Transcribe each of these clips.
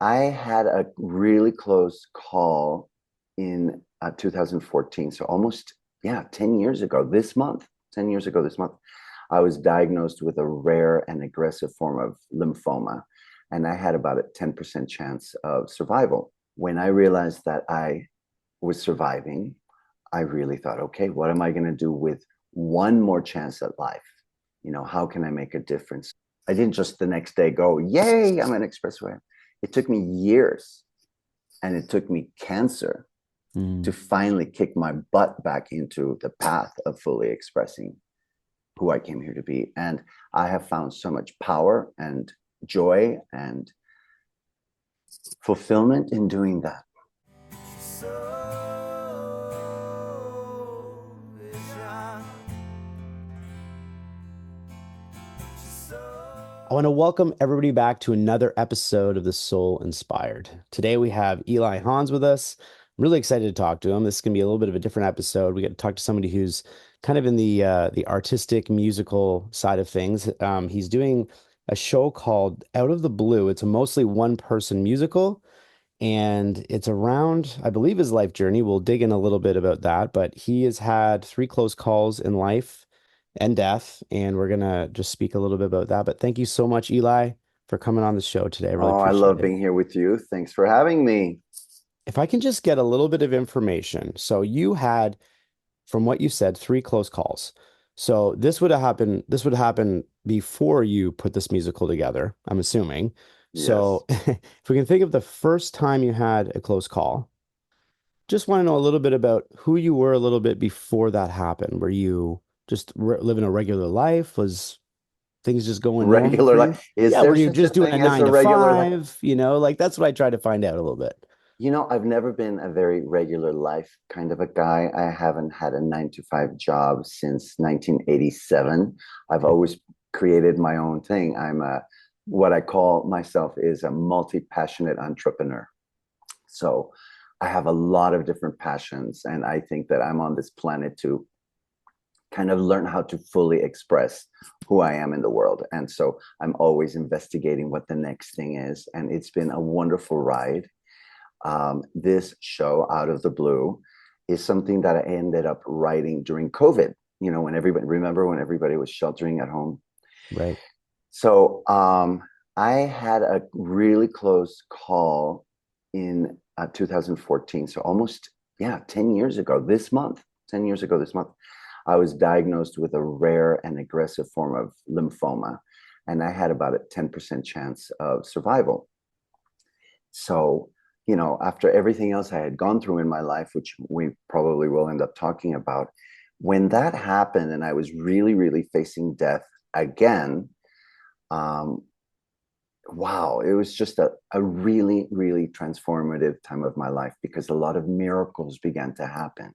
I had a really close call in 2014. So almost, yeah, 10 years ago this month, 10 years ago this month, I was diagnosed with a rare and aggressive form of lymphoma. And I had about a 10% chance of survival. When I realized that I was surviving, I really thought, okay, what am I going to do with one more chance at life? How can I make a difference? I didn't just the next day go, yay, I'm an expressway. It took me years and it took me cancer to Mm. finally kick my butt back into the path of fully expressing who I came here to be. And I have found so much power and joy and fulfillment in doing that. I want to welcome everybody back to another episode of The Soul Inspired. Today we have Eli Hans with us. I'm really excited to talk to him. This is going to be a little bit of a different episode. We get to talk to somebody who's kind of in the artistic musical side of things. He's doing a show called Out of the Blue. It's a mostly one-person musical, and it's around, I believe, his life journey. We'll dig in a little bit about that, but he has had three close calls in life and death, and we're gonna just speak a little bit about that. But thank you so much, Eli, for coming on the show today. I really Oh, I appreciate love it. being here with you. Thanks for having me. If I can just get a little bit of information. So you had, from what you said, three close calls. So this would happen before you put this musical together, I'm assuming. Yes. So if we can think of the first time you had a close call, just want to know a little bit about who you were a little bit before that happened. Were you just living a regular life? Was things just going normal Regular for you? life. Is Yeah, there were you such a just doing a thing as nine a to regular life? five? Like that's what I try to find out a little bit. I've never been a very regular life kind of a guy. I haven't had a 9 to 5 job since 1987. I've Okay. always created my own thing. What I call myself is a multi-passionate entrepreneur. So I have a lot of different passions, and I think that I'm on this planet to kind of learn how to fully express who I am in the world. And so I'm always investigating what the next thing is. And it's been a wonderful ride. This show, Out of the Blue, is something that I ended up writing during COVID, when everybody was sheltering at home. Right. So I had a really close call in 2014. So almost, yeah, 10 years ago this month, 10 years ago this month, I was diagnosed with a rare and aggressive form of lymphoma. And I had about a 10% chance of survival. So, after everything else I had gone through in my life, which we probably will end up talking about, when that happened and I was really, really facing death again, um, wow, it was just a really, really transformative time of my life because a lot of miracles began to happen.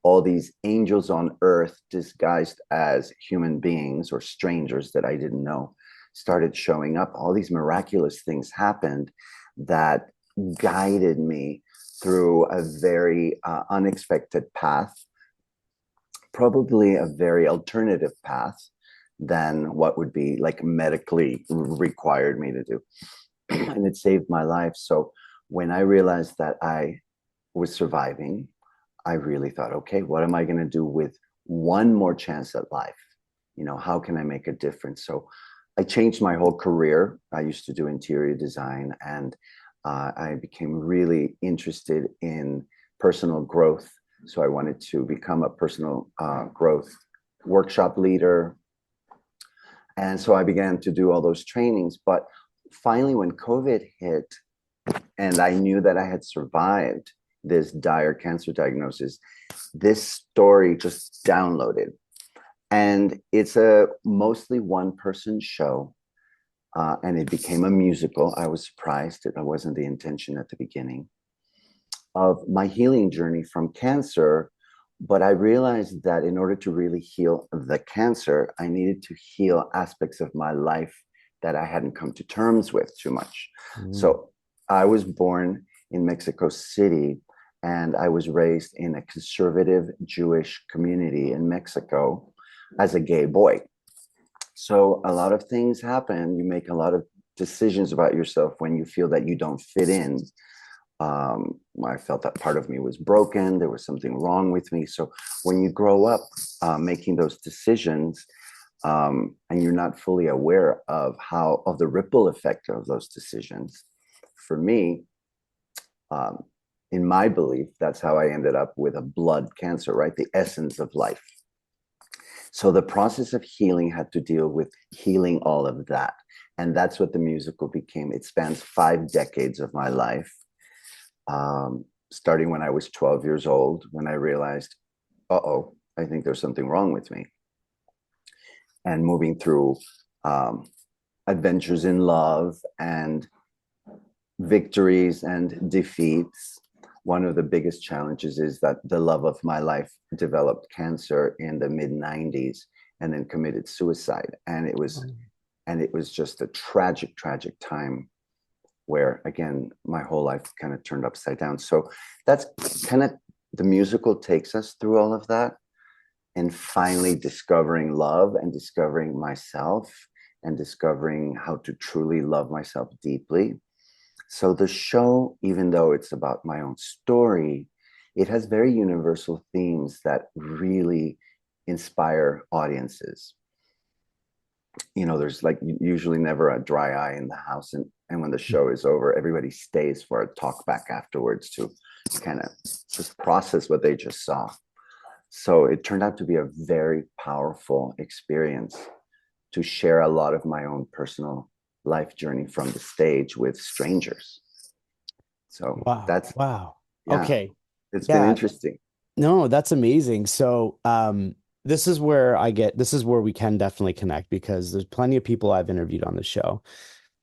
All these angels on earth disguised as human beings or strangers that I didn't know started showing up. All these miraculous things happened that guided me through a very unexpected path, probably a very alternative path than what would be like medically required me to do. And it saved my life. So when I realized that I was surviving, I really thought, okay, what am I going to do with one more chance at life? How can I make a difference? So I changed my whole career. I used to do interior design, and I became really interested in personal growth. So I wanted to become a personal growth workshop leader. And so I began to do all those trainings. But finally, when COVID hit, and I knew that I had survived this dire cancer diagnosis, this story just downloaded. And it's a mostly one person show. And it became a musical. I was surprised. It wasn't the intention at the beginning of my healing journey from cancer. But I realized that in order to really heal the cancer, I needed to heal aspects of my life that I hadn't come to terms with too much. Mm. So I was born in Mexico City, and I was raised in a conservative Jewish community in Mexico as a gay boy. So a lot of things happen. You make a lot of decisions about yourself when you feel that you don't fit in. I felt that part of me was broken. There was something wrong with me. So when you grow up making those decisions, and you're not fully aware of the ripple effect of those decisions, for me, um, in my belief, that's how I ended up with a blood cancer, right? The essence of life. So the process of healing had to deal with healing all of that. And that's what the musical became. It spans 5 decades of my life, starting when I was 12 years old, when I realized, uh-oh, I think there's something wrong with me. And moving through adventures in love and victories and defeats. One of the biggest challenges is that the love of my life developed cancer in the mid-90s and then committed suicide. And it was just a tragic, tragic time where, again, my whole life kind of turned upside down. So that's kind of, the musical takes us through all of that, and finally discovering love and discovering myself and discovering how to truly love myself deeply. So the show, even though it's about my own story, it has very universal themes that really inspire audiences. There's like usually never a dry eye in the house. And when the show is over, everybody stays for a talk back afterwards to kind of just process what they just saw. So it turned out to be a very powerful experience to share a lot of my own personal life journey from the stage with strangers. So Wow. Yeah, Okay. it's been Yeah. interesting. No, that's amazing. So, this is where we can definitely connect because there's plenty of people I've interviewed on the show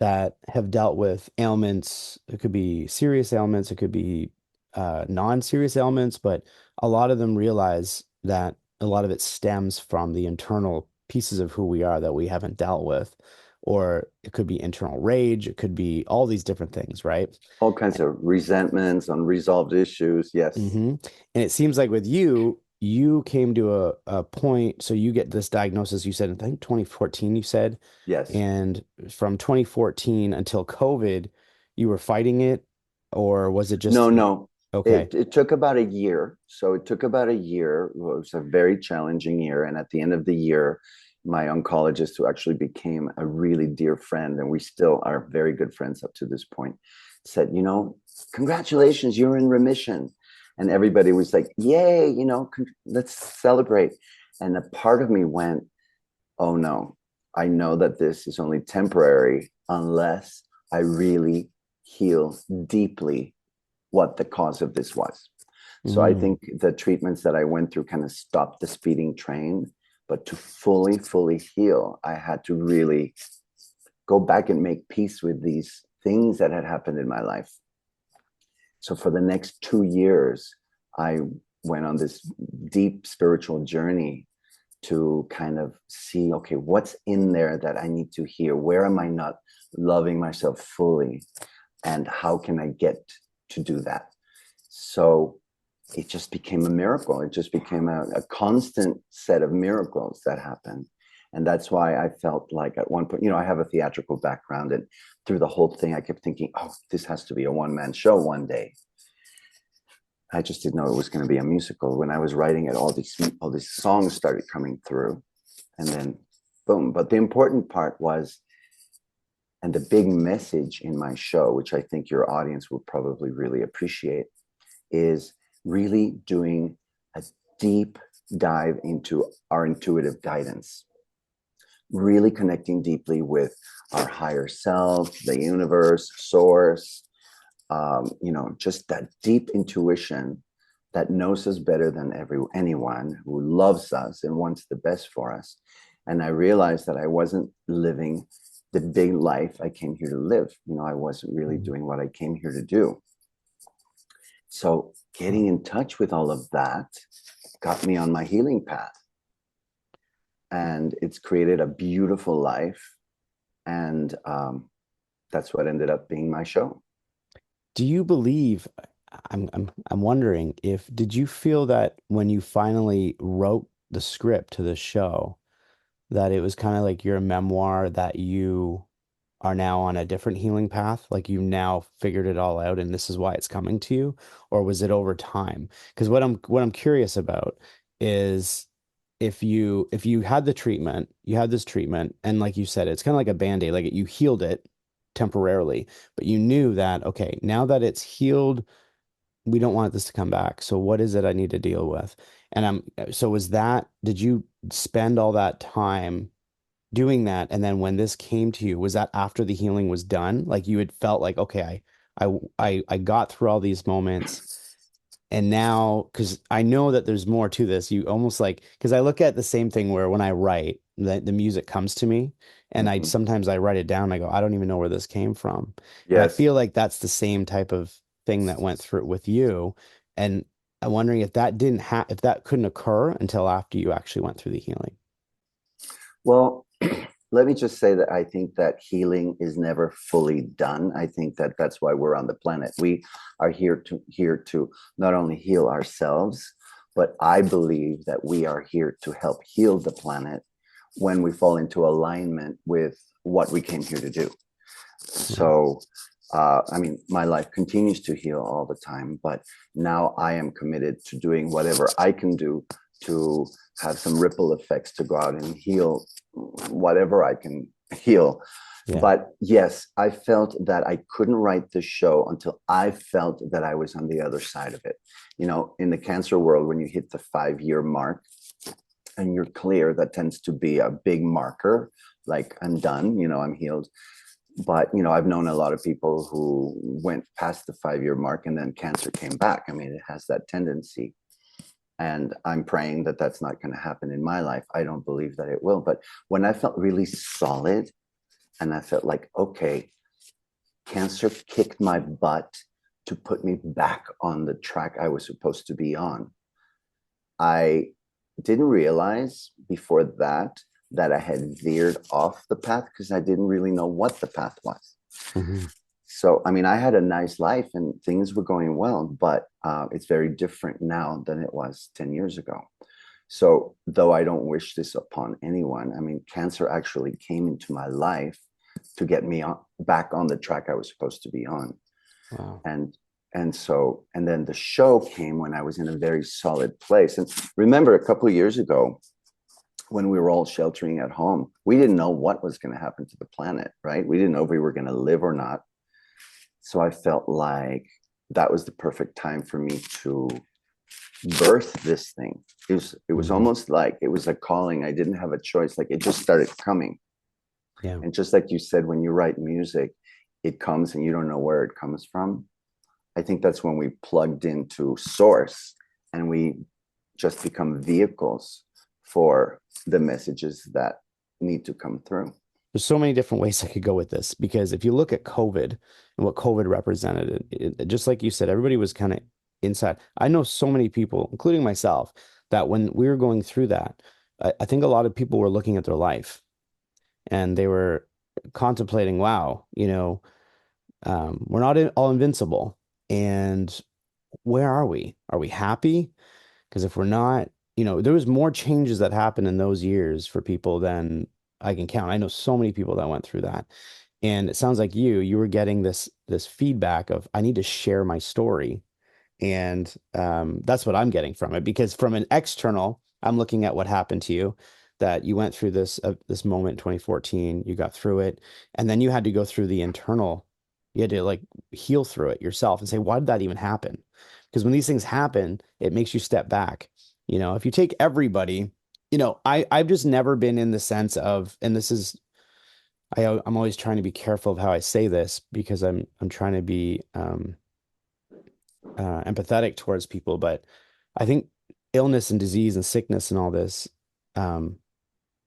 that have dealt with ailments. It could be serious ailments, it could be non-serious ailments, but a lot of them realize that a lot of it stems from the internal pieces of who we are that we haven't dealt with, or it could be internal rage, it could be all these different things, right? All kinds of resentments, unresolved issues. Yes. And it seems like with you, you came to a point, so you get this diagnosis, you said, I think 2014, you said, Yes. and from 2014 until COVID, you were fighting it, or was it just, No, no. okay. It took about a year. So it took about a year. It was a very challenging year. And at the end of the year, my oncologist, who actually became a really dear friend, and we still are very good friends up to this point, said, congratulations, you're in remission. And everybody was like, yay, let's celebrate. And a part of me went, oh no, I know that this is only temporary unless I really heal deeply what the cause of this was. So I Mm, think the treatments that I went through kind of stopped the speeding train. But to fully, fully heal, I had to really go back and make peace with these things that had happened in my life. So for the next 2 years, I went on this deep spiritual journey to kind of see, okay, what's in there that I need to hear? Where am I not loving myself fully? And how can I get to do that? So it just became a miracle. It just became a constant set of miracles that happened. And that's why I felt like at one point, I have a theatrical background, and through the whole thing, I kept thinking, oh, this has to be a one-man show one day. I just didn't know it was going to be a musical. When I was writing it, all these songs started coming through, and then boom. But the important part was, and the big message in my show, which I think your audience will probably really appreciate, is really doing a deep dive into our intuitive guidance, really connecting deeply with our higher self, the universe, source, just that deep intuition that knows us better than anyone, who loves us and wants the best for us. And I realized that I wasn't living the big life I came here to live. I wasn't really doing what I came here to do. So getting in touch with all of that got me on my healing path. And it's created a beautiful life. And that's what ended up being my show. do you believe, I'm wondering if, did you feel that when you finally wrote the script to the show, that it was kind of like your memoir, that you are now on a different healing path? Like you now figured it all out and this is why it's coming to you? Or was it over time? Because what I'm curious about is if you had the treatment, you had this treatment, and like you said, it's kind of like a band-aid, like you healed it temporarily, but you knew that, okay, now that it's healed, we don't want this to come back. So what is it I need to deal with? And so was that, did you spend all that time doing that? And then when this came to you, was that after the healing was done? Like you had felt like, okay, I got through all these moments. And now, because I know that there's more to this, you almost like, because I look at the same thing where when I write, the music comes to me, and I Hmm. sometimes I write it down. I go, I don't even know where this came from, and I Yes. feel like that's the same type of thing that went through with you. And I'm wondering if that didn't have, if that couldn't occur until after you actually went through the healing. Well, let me just say that I think that healing is never fully done. I think that that's why we're on the planet. We are here to not only heal ourselves, but I believe that we are here to help heal the planet when we fall into alignment with what we came here to do. Right. So, I mean, my life continues to heal all the time, but now I am committed to doing whatever I can do to have some ripple effects to go out and heal whatever I can heal. Yeah. But yes, I felt that I couldn't write the show until I felt that I was on the other side of it. You know, in the cancer world, when you hit the 5 year mark and you're clear, that tends to be a big marker, like I'm done, I'm healed. But I've known a lot of people who went past the 5 year mark and then cancer came back. I mean, it has that tendency, and I'm praying that that's not going to happen in my life. I don't believe that it will. But when I felt really solid and I felt like, okay, cancer kicked my butt to put me back on the track I was supposed to be on, I didn't realize before that I had veered off the path because I didn't really know what the path was. Hmm. So, I mean, I had a nice life and things were going well, but it's very different now than it was 10 years ago. So, though I don't wish this upon anyone, I mean, cancer actually came into my life to get me back on the track I was supposed to be on. Wow. And and then the show came when I was in a very solid place. And remember, a couple of years ago, when we were all sheltering at home, we didn't know what was going to happen to the planet, right? We didn't know if we were going to live or not. So I felt like that was the perfect time for me to birth this thing. It was Hmm. almost like it was a calling. I didn't have a choice. Like it just started coming. Yeah. And just like you said, when you write music, it comes and you don't know where it comes from. I think that's when we plugged into source and we just become vehicles for the messages that need to come through. There's so many different ways I could go with this because if you look at COVID and what COVID represented, just like you said, everybody was kind of inside. I know so many people, including myself, that when we were going through that, I think a lot of people were looking at their life and they were contemplating, wow, we're not all invincible. And where are we? Are we happy? Because if we're not, there was more changes that happened in those years for people than I can count. I know so many people that went through that. And it sounds like you were getting this feedback of I need to share my story. And that's what I'm getting from it. Because from an external, I'm looking at what happened to you, that you went through this moment in 2014, you got through it, and then you had to go through the internal. You had to like heal through it yourself and say, why did that even happen? Because when these things happen, it makes you step back. If you take everybody, I've just never been in the sense of, and this is I'm always trying to be careful of how I say this because I'm trying to be empathetic towards people, but I think illness and disease and sickness and all this, um,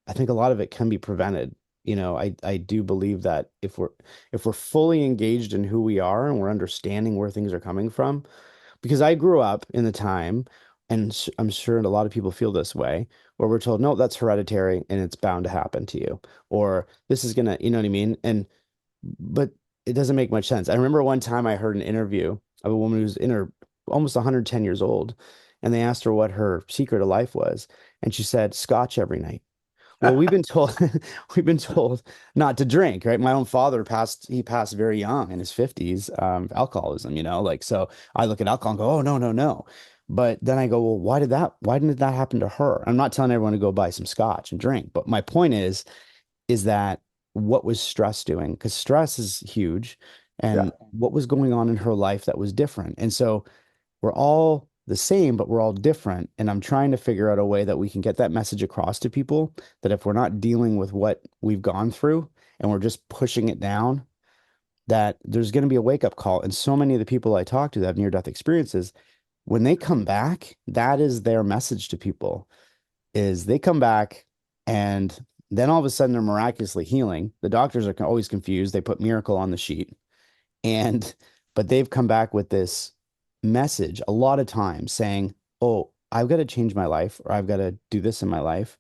I think a lot of it can be prevented. I do believe that if we're fully engaged in who we are and we're understanding where things are coming from, because I grew up in the time, and I'm sure a lot of people feel this way, where we're told, no, that's hereditary and it's bound to happen to you, or this is gonna, you know what I mean? But it doesn't make much sense. I remember one time I heard an interview of a woman who's in her almost 110 years old, and they asked her what her secret of life was, and she said, Scotch every night. Well, we've been told we've been told not to drink, right? My own father passed very young in his 50s, alcoholism, like so I look at alcohol and go, oh no, no, no. But then I go, well, why didn't that happen to her? I'm not telling everyone to go buy some scotch and drink, but my point is that what was stress doing? Because stress is huge, Yeah. and what was going on in her life that was different. And so we're all the same, but we're all different. And I'm trying to figure out a way that we can get that message across to people that if we're not dealing with what we've gone through and we're just pushing it down, that there's going to be a wake up call. And so many of the people I talk to that have near death experiences, when they come back, that is their message to people is they come back and then all of a sudden they're miraculously healing. The doctors are always confused. They put miracle on the sheet. And, but they've come back with this message a lot of times saying, oh, I've got to change my life or I've got to do this in my life.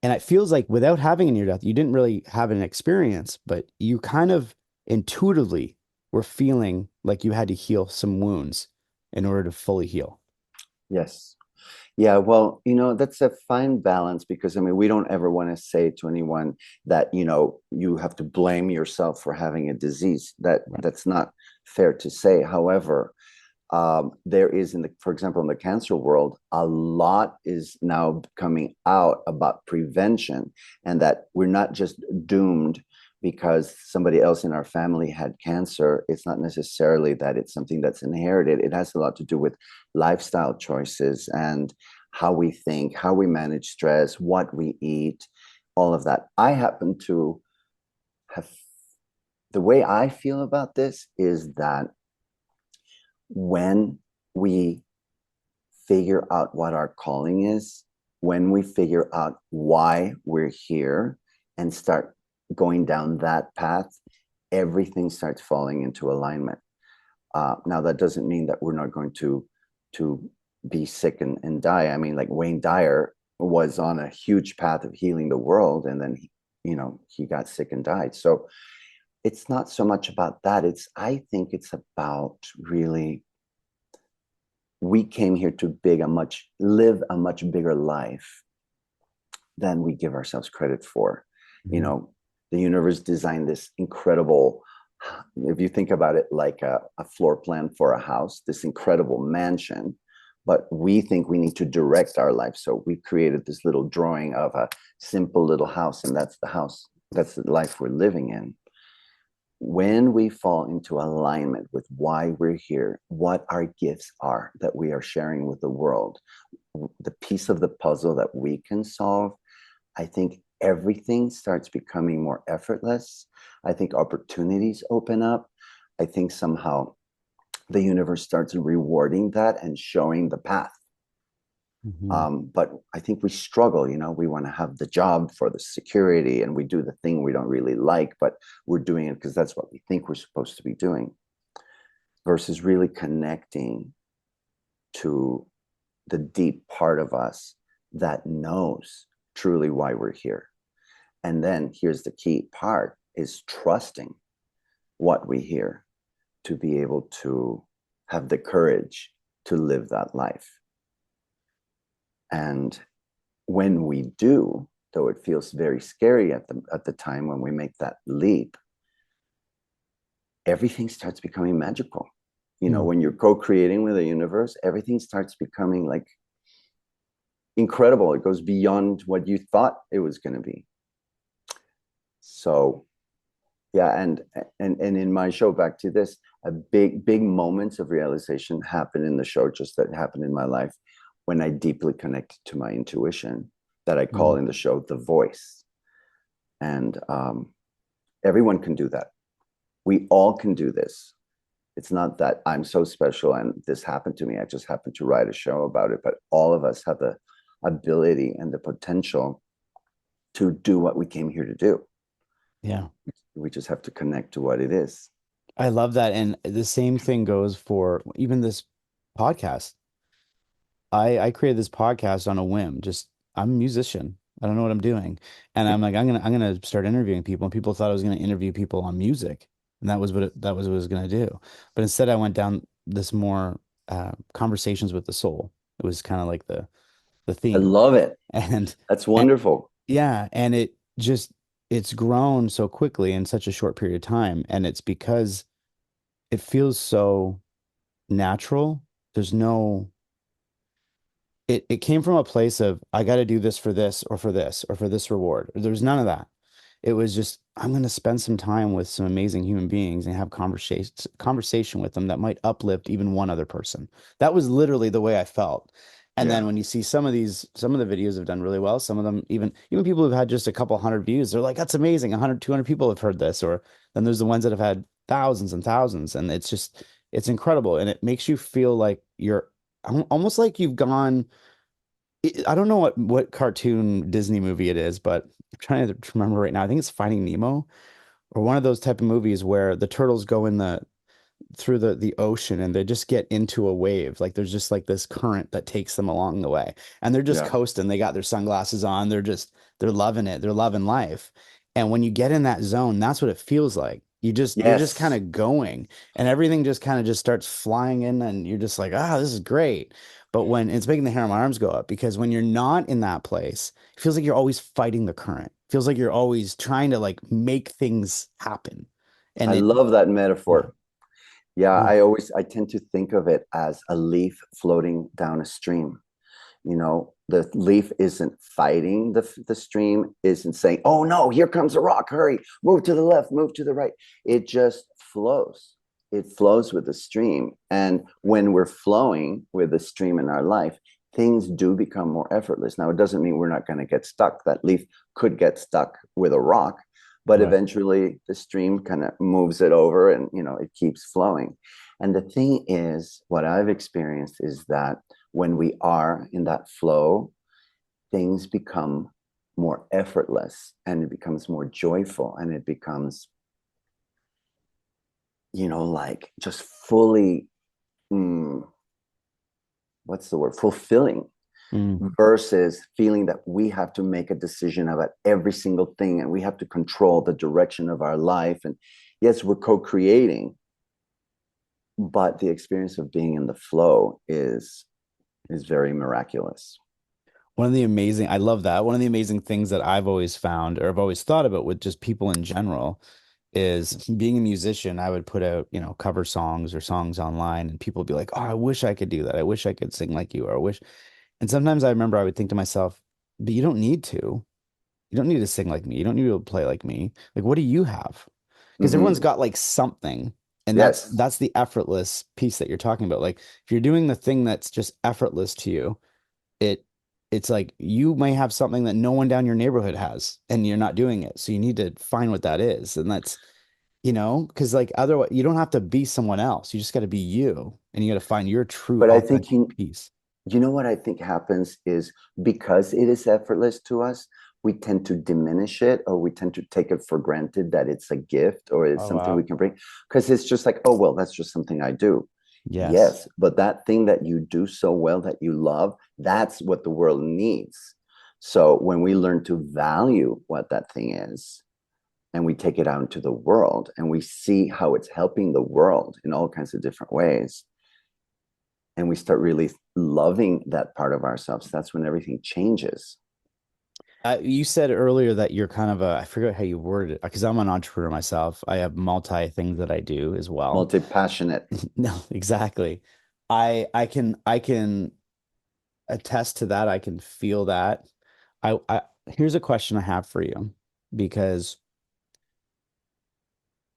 And it feels like without having a near death, you didn't really have an experience, but you kind of intuitively were feeling like you had to heal some wounds in order to fully heal. Yes. Yeah, well, that's a fine balance because I mean, we don't ever want to say to anyone that, you have to blame yourself for having a disease. Right. That's not fair to say. However, there is for example, in the cancer world, a lot is now coming out about prevention and that we're not just doomed because somebody else in our family had cancer. It's not necessarily that it's something that's inherited. It has a lot to do with lifestyle choices and how we think, how we manage stress, what we eat, all of that. I happen to have the way I feel about this is that when we figure out what our calling is, when we figure out why we're here and start going down that path, everything starts falling into alignment. Now, that doesn't mean that we're not going to be sick and die. I mean, like Wayne Dyer was on a huge path of healing the world, and then he got sick and died. So it's not so much about that. I think it's about really we came here to live a much bigger life than we give ourselves credit for. You Mhm. know, the universe designed this incredible, if you think about it like a floor plan for a house, this incredible mansion, but we think we need to direct our life. So we created this little drawing of a simple little house, and that's the house, that's the life we're living in. When we fall into alignment with why we're here, what our gifts are that we are sharing with the world, the piece of the puzzle that we can solve, I think everything starts becoming more effortless. I think opportunities open up. I think somehow the universe starts rewarding that and showing the path. Mhm. But I think we struggle, we want to have the job for the security and we do the thing we don't really like, but we're doing it because that's what we think we're supposed to be doing versus really connecting to the deep part of us that knows truly why we're here. And then here's the key part is trusting what we hear to be able to have the courage to live that life. And when we do, though it feels very scary at the time when we make that leap, everything starts becoming magical. Mm. When you're co-creating with the universe, everything starts becoming like incredible. It goes beyond what you thought it was going to be. So yeah, and in my show, back to this, a big moments of realization happen in the show, just that happened in my life when I deeply connected to my intuition that I call Mm. in the show the voice. And everyone can do that. We all can do this. It's not that I'm so special and this happened to me. I just happened to write a show about it, but all of us have the ability and the potential to do what we came here to do. Yeah. We just have to connect to what it is. I love that. And the same thing goes for even this podcast. I created this podcast on a whim. Just I'm a musician. I don't know what I'm doing. And I'm like, I'm gonna start interviewing people. And people thought I was gonna interview people on music. And that was what I was gonna do. But instead I went down this more conversations with the soul. It was kind of like the I theme. love it. And That's and wonderful. Yeah, and it's grown so quickly in such a short period of time, and it's because it feels so natural. There's no it came from a place of I got to do this for this or for this or for this reward. There's none of that. It was just I'm going to spend some time with some amazing human beings and have conversation with them that might uplift even one other person. That was literally the way I felt. And then Yeah. when you see some of the videos have done really well. Some of them even people who've had just a couple hundred views, they're like, that's amazing. 100, 200 people have heard this. Or then there's the ones that have had thousands and thousands. And it's incredible. And it makes you feel like you're almost like you've gone I don't know what cartoon Disney movie it is, but I'm trying to remember right now. I think it's Finding Nemo or one of those type of movies where the turtles go in the through the ocean and they just get into a wave. Like there's just like this current that takes them along the way. And they're just Yeah. coasting. They got their sunglasses on. They're loving it. They're loving life. And when you get in that zone, that's what it feels like. You're just kind Yes. of going and everything just kind of just starts flying in and you're just like, ah, this is great. But when it's making the hair on my arms go up because when you're not in that place, it feels like you're always fighting the current. It feels like you're always trying to like make things happen. I And love that yeah, metaphor. Yeah, yeah. I tend to think of it as a leaf floating down a stream. The leaf isn't fighting the stream, isn't saying, oh no, here comes a rock, hurry, move to the left, move to the right. It just flows. It flows with the stream. And when we're flowing with the stream in our life, things do become more effortless. Now, it doesn't mean we're not going to get stuck. That leaf could get stuck with a rock, but Right. eventually the stream kind of moves it over and it keeps flowing. And the thing is, what I've experienced is that when we are in that flow, things become more effortless and it becomes more joyful and it becomes, like just fully, mm, what's the word, fulfilling Mm. versus feeling that we have to make a decision about every single thing and we have to control the direction of our life. And yes, we're co-creating, but the experience of being in the flow is very miraculous. I love that. One of the amazing things that I've always found or I've always thought about with just people in general is being a musician. I would put out, cover songs or songs online and people would be like, oh, I wish I could do that. I wish I could sing like you or I wish. And sometimes I remember I would think to myself, but you don't need to. You don't need to sing like me. You don't need to play like me. Like, what do you have? Because everyone's Mm-hmm. got like something. And Yes. that's the effortless piece that you're talking about. Like if you're doing the thing that's just effortless to you, it it's like you may have something that no one down your neighborhood has and you're not doing it. So you need to find what that is. And that's, because like otherwise you don't have to be someone else. You just got to be you and you got to find your true But I think authentic piece. what I think happens is because it is effortless to us, we tend to diminish it or we tend to take it for granted that it's a gift or it's Oh, something we wow. can bring because it's just like, oh, well, that's just something I do. Yes. Yes, but that thing that you do so well that you love, that's what the world needs. So when we learn to value what that thing is and we take it out into the world and we see how it's helping the world in all kinds of different ways, and we start really loving that part of ourselves, that's when everything changes. You said earlier that you're kind of I forget how you worded it, because I'm an entrepreneur myself. I have multi things that I do as well. Multi-passionate. No, exactly. I can attest to that. I can feel that. I here's a question I have for you because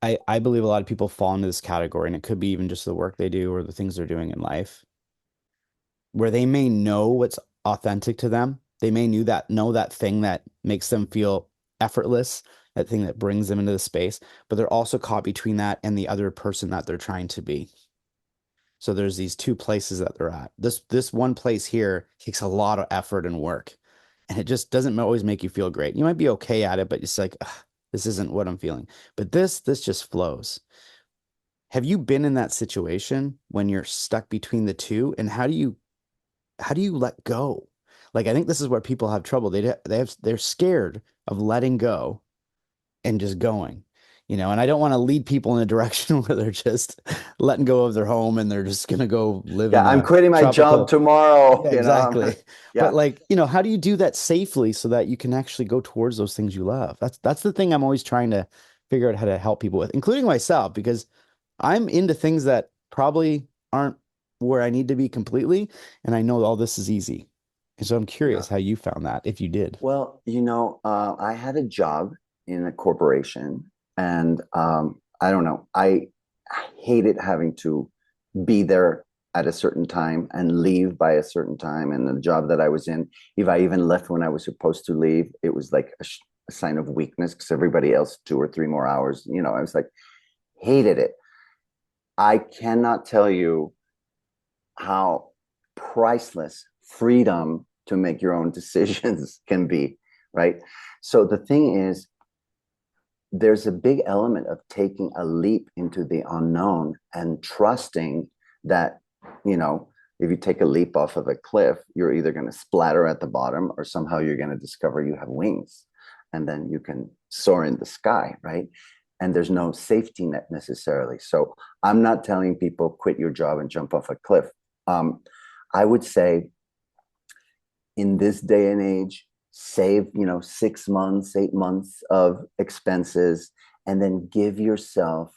I believe a lot of people fall into this category, and it could be even just the work they do or the things they're doing in life, where they may know what's authentic to them. They may know that thing that makes them feel effortless, that thing that brings them into the space, but they're also caught between that and the other person that they're trying to be. So there's these two places that they're at. This one place here takes a lot of effort and work, and it just doesn't always make you feel great. You might be okay at it, but it's like, "Ugh, this isn't what I'm feeling." But this just flows. Have you been in that situation when you're stuck between the two, and how do you let go? Like I think this is where people have trouble. They're scared of letting go and just going. And I don't want to lead people in a direction where they're just letting go of their home and they're just going to go live Yeah, in I'm a quitting my job tropical. tomorrow, Yeah, you know. exactly. But Yeah. like, how do you do that safely so that you can actually go towards those things you love? That's the thing I'm always trying to figure out how to help people with, including myself, because I'm into things that probably aren't where I need to be completely, and I know all this is easy. And so I'm curious Yeah. how you found that, if you did. Well, I had a job in a corporation, and I don't know, I hated having to be there at a certain time and leave by a certain time. And the job that I was in, if I even left when I was supposed to leave, it was like a sign of weakness because everybody else 2 or 3 more hours. I was like, hated it. I cannot tell you how priceless freedom to make your own decisions can be, right? So the thing is, there's a big element of taking a leap into the unknown and trusting that, if you take a leap off of a cliff, you're either going to splatter at the bottom or somehow you're going to discover you have wings and then you can soar in the sky, right? And there's no safety net necessarily. So I'm not telling people quit your job and jump off a cliff. I would say in this day and age, save 6 months, 8 months of expenses, and then give yourself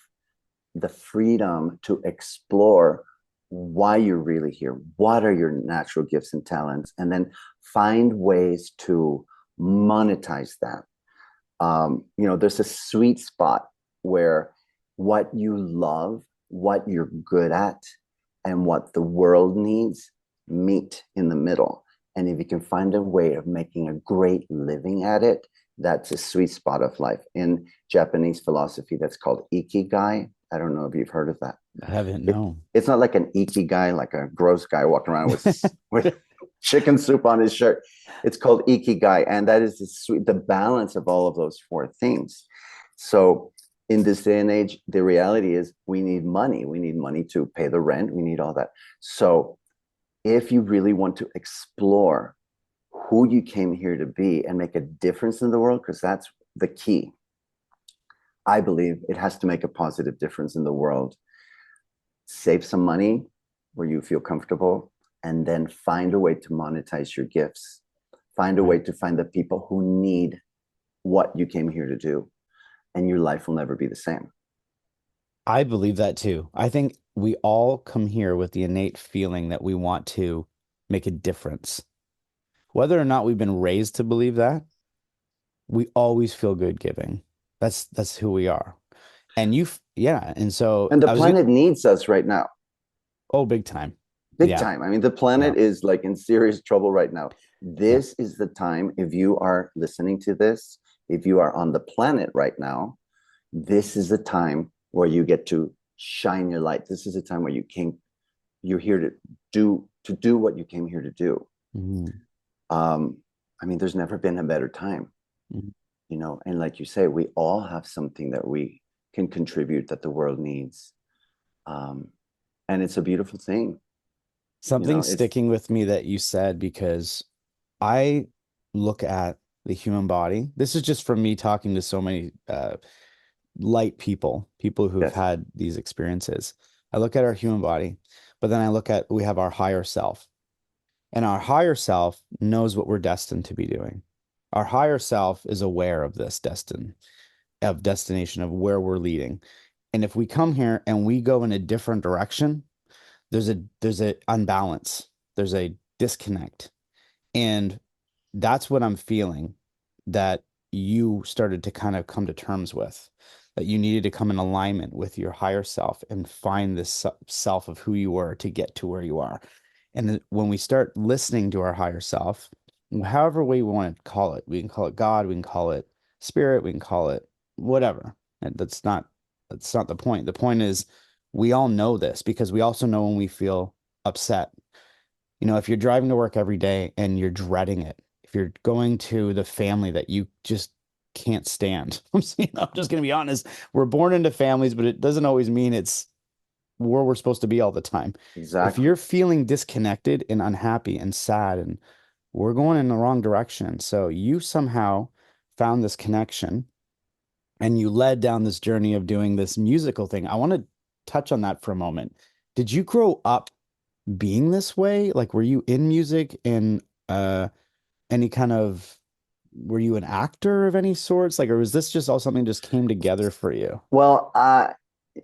the freedom to explore why you're really here, what are your natural gifts and talents, and then find ways to monetize that. There's a sweet spot where what you love, what you're good at, and what the world needs meet in the middle. And if you can find a way of making a great living at it, that's a sweet spot of life. In Japanese philosophy, that's called ikigai. I don't know if you've heard of that. I haven't It, known. it's not like an ikigai, like a gross guy walking around with chicken soup on his shirt. It's called ikigai, and that is the balance of all of those four things. So in this day and age, the reality is we need money. We need money to pay the rent. We need all that. So if you really want to explore who you came here to be and make a difference in the world, because that's the key, I believe it has to make a positive difference in the world. Save some money where you feel comfortable, and then find a way to monetize your gifts. Find a way to find the people who need what you came here to do, and your life will never be the same. I believe that too. I think we all come here with the innate feeling that we want to make a difference. Whether or not we've been raised to believe that, we always feel good giving. That's who we are. And yeah. And so And the I was gonna, planet needs us right now, oh, big time. big Yeah. time. I mean, the Yeah. planet is like in serious trouble right now. Yeah. This is the time, if you are listening to this, if you are on the planet right now, this is the time where you get to shine your light. This is the time where you're here to do what you came here to do. Mhm. I mean, there's never been a better time, Mhm. and like you say, we all have something that we can contribute that the world needs. Um, and it's a beautiful thing. Something It's sticking with me that you said, because I look at the human body. This is just from me talking to so many light people who've yes, had these experiences. I look at our human body, but then I look at we have our higher self. And our higher self knows what we're destined to be doing. Our higher self is aware of this destination of where we're leading. And if we come here and we go in a different direction, there's a unbalance. There's a disconnect. And that's what I'm feeling that you started to kind of come to terms with, that you needed to come in alignment with your higher self and find this self of who you were to get to where you are. And then when we start listening to our higher self, however way we want to call it, we can call it God, we can call it spirit, we can call it whatever. And that's not the point. The point is we all know this because we also know when we feel upset. If you're driving to work every day and you're dreading it, if you're going to the family that you just can't stand, I'm just going to be honest. We're born into families, but it doesn't always mean it's where we're supposed to be all the time. If exactly. you're feeling disconnected and unhappy and sad, and we're going in the wrong direction. So you somehow found this connection and you led down this journey of doing this musical thing. I want to touch on that for a moment. Did you grow up being this way? Like, were you in music in any kind of, were you an actor of any sorts? Like, or was this just all something just came together for you? Well,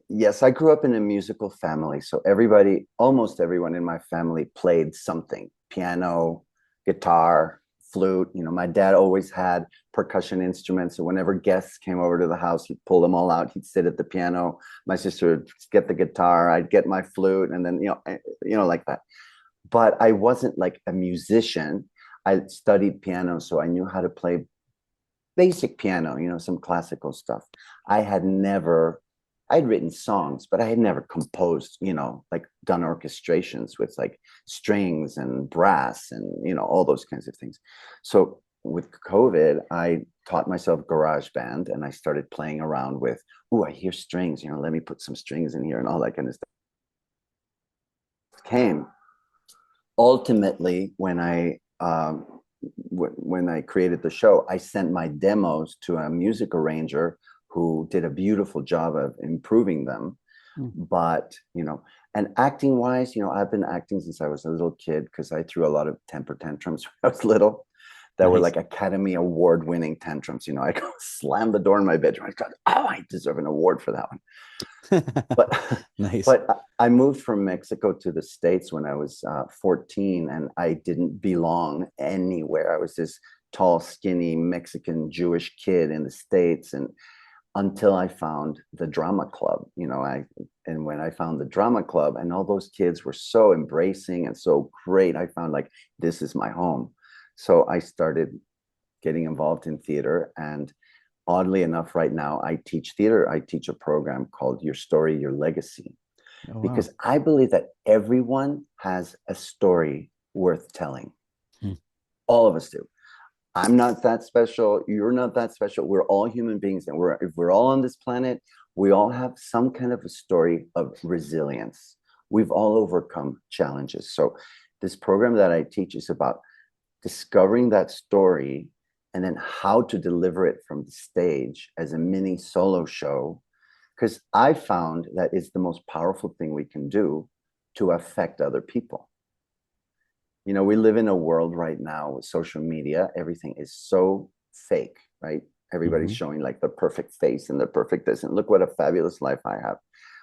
yes, I grew up in a musical family. So everybody, almost everyone in my family played something, piano, guitar, flute. My dad always had percussion instruments. So whenever guests came over to the house, he'd pull them all out. He'd sit at the piano. My sister would get the guitar. I'd get my flute, and then, like that. But I wasn't like a musician. I studied piano, so I knew how to play basic piano, some classical stuff. I had never, I'd written songs, but I had never composed, like done orchestrations with like strings and brass and, all those kinds of things. So with COVID, I taught myself GarageBand and I started playing around with, oh, I hear strings, let me put some strings in here and all that kind of stuff. Came ultimately when I created the show, I sent my demos to a music arranger who did a beautiful job of improving them. But, and acting wise, I've been acting since I was a little kid because I threw a lot of temper tantrums when I was little that were Nice. like Academy Award winning tantrums. I go slam the door in my bedroom. I thought, oh, I deserve an award for that one. But Nice. but I moved from Mexico to the States when I was 14, and I didn't belong anywhere. I was this tall, skinny Mexican Jewish kid in the States, and until I found the drama club, and when I found the drama club, and all those kids were so embracing and so great, I found like this is my home. So I started getting involved in theater, and oddly enough, right now I teach theater. I teach a program called Your Story, Your Legacy, Oh, wow. because I believe that everyone has a story worth telling. Hmm. All of us do. I'm not that special. You're not that special. We're all human beings, and if we're all on this planet, we all have some kind of a story of resilience. We've all overcome challenges. So this program that I teach is about discovering that story and then how to deliver it from the stage as a mini solo show. Because I found that it's the most powerful thing we can do to affect other people. We live in a world right now with social media. Everything is so fake, right? Everybody's Mhm. showing like the perfect face and the perfect this, and look what a fabulous life I have.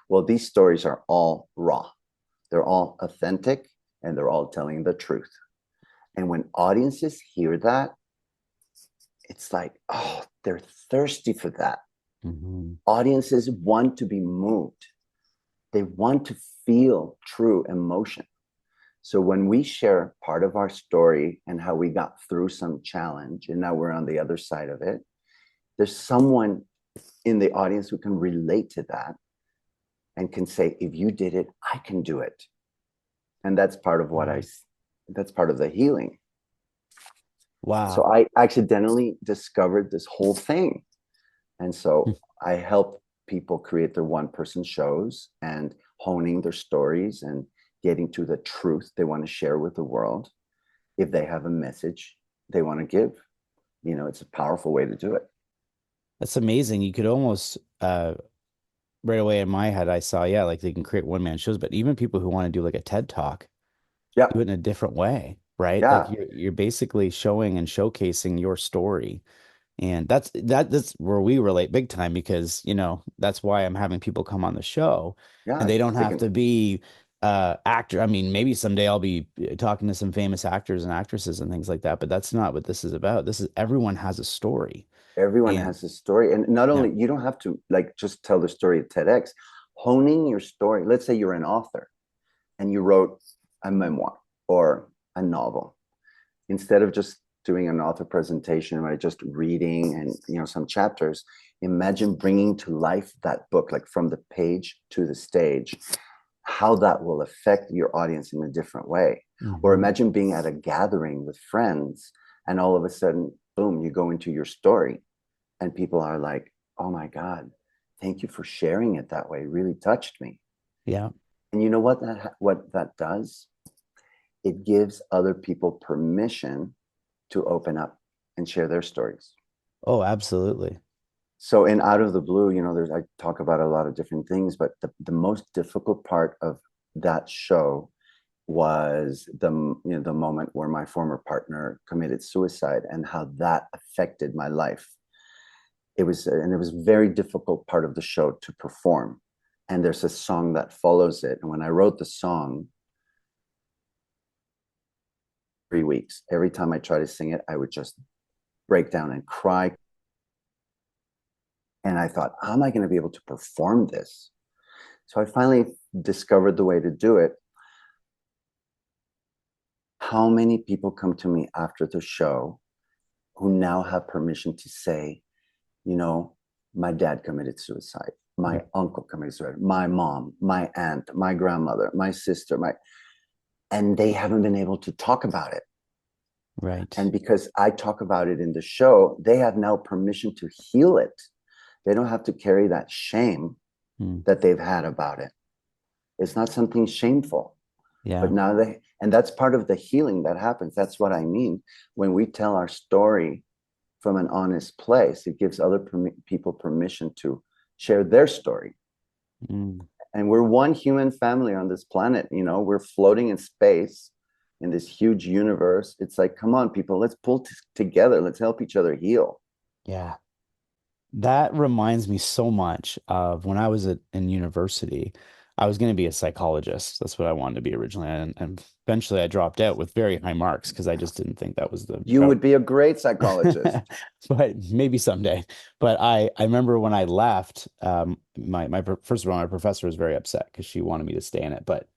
Well, these stories are all raw. They're all authentic and they're all telling the truth. And when audiences hear that, it's like, oh, they're thirsty for that. Mhm. Audiences want to be moved. They want to feel true emotion. So when we share part of our story and how we got through some challenge and now we're on the other side of it, there's someone in the audience who can relate to that and can say, if you did it, I can do it. And that's part of that's part of the healing. So Wow. I accidentally discovered this whole thing. And so I help people create their one-person shows and honing their stories and getting to the truth they want to share with the world. If they have a message they want to give, it's a powerful way to do it. That's amazing. You could almost right away in my head, I saw, yeah, like they can create one man shows, but even people who want to do like a TED talk Yeah. do it in a different way, right? Like Yeah. you're basically showing and showcasing your story. And that's where we relate big time because, that's why I'm having people come on the show Yeah. and they don't They have can, to be actor. I mean, maybe someday I'll be talking to some famous actors and actresses and things like that, but that's not what this is about. This is everyone has a story. everyone And has a story. And not yeah. only, you don't have to like just tell the story at TEDx, honing your story. Let's say you're an author and you wrote a memoir or a novel. Instead of just doing an author presentation, right, just reading and some chapters, imagine bringing to life that book, like from the page to the stage, how that will affect your audience in a different way. Or Mhm. imagine being at a gathering with friends and all of a sudden, boom, you go into your story and people are like, oh my God, thank you for sharing it that way. It really touched me. Yeah. And you know what that does? It gives other people permission to open up and share their stories. Oh, absolutely. So in Out of the Blue, there's I talk about a lot of different things, but the most difficult part of that show was the moment where my former partner committed suicide and how that affected my life. It was a very difficult part of the show to perform. And there's a song that follows it. And when I wrote the song, 3 weeks, every time I try to sing it, I would just break down and cry. And I thought, how am I going to be able to perform this? So I finally discovered the way to do it. How many people come to me after the show who now have permission to say, my dad committed suicide, my uncle committed suicide, my mom, my aunt, my grandmother, my sister, and they haven't been able to talk about it. Right. And because I talk about it in the show, they have now permission to heal it. They don't have to carry that shame that they've had about it. It's not something shameful. Yeah. But now and that's part of the healing that happens. That's what I mean. When we tell our story from an honest place, it gives other people permission to share their story. And we're one human family on this planet. We're floating in space in this huge universe. It's like, come on, people, let's pull together. Let's help each other heal. Yeah. That reminds me so much of when I was in university. I was going to be a psychologist. That's what I wanted to be originally. And eventually I dropped out with very high marks because I just didn't think that was the You route. would be a great psychologist. But maybe someday. But I remember when I left, first of all, my professor was very upset because she wanted me to stay in it. But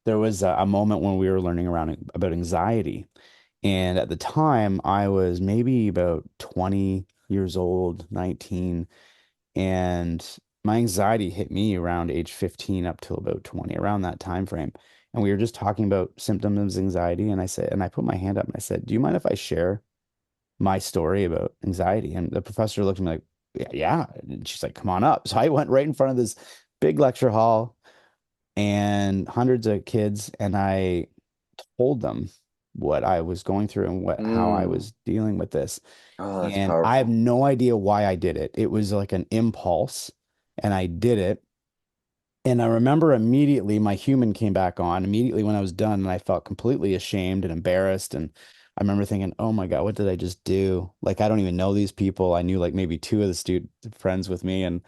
there was a moment when we were learning about anxiety. And at the time, I was maybe about 20 years old, 19, and my anxiety hit me around age 15 up till about 20, around that time frame. And we were just talking about symptoms of anxiety, and I put my hand up and I said, "Do you mind if I share my story about anxiety?" And the professor looked at me like, "Yeah, yeah." And she's like, "Come on up." So I went right in front of this big lecture hall and hundreds of kids, and I told them what I was going through and how I was dealing with this. Oh, that's And I have powerful. no idea why I did it. It was like an impulse, and I did it. And I remember immediately my human came back on immediately when I was done, and I felt completely ashamed and embarrassed. And I remember thinking, oh my God, what did I just do? Like, I don't even know these people. I knew like maybe two of the student friends with me, and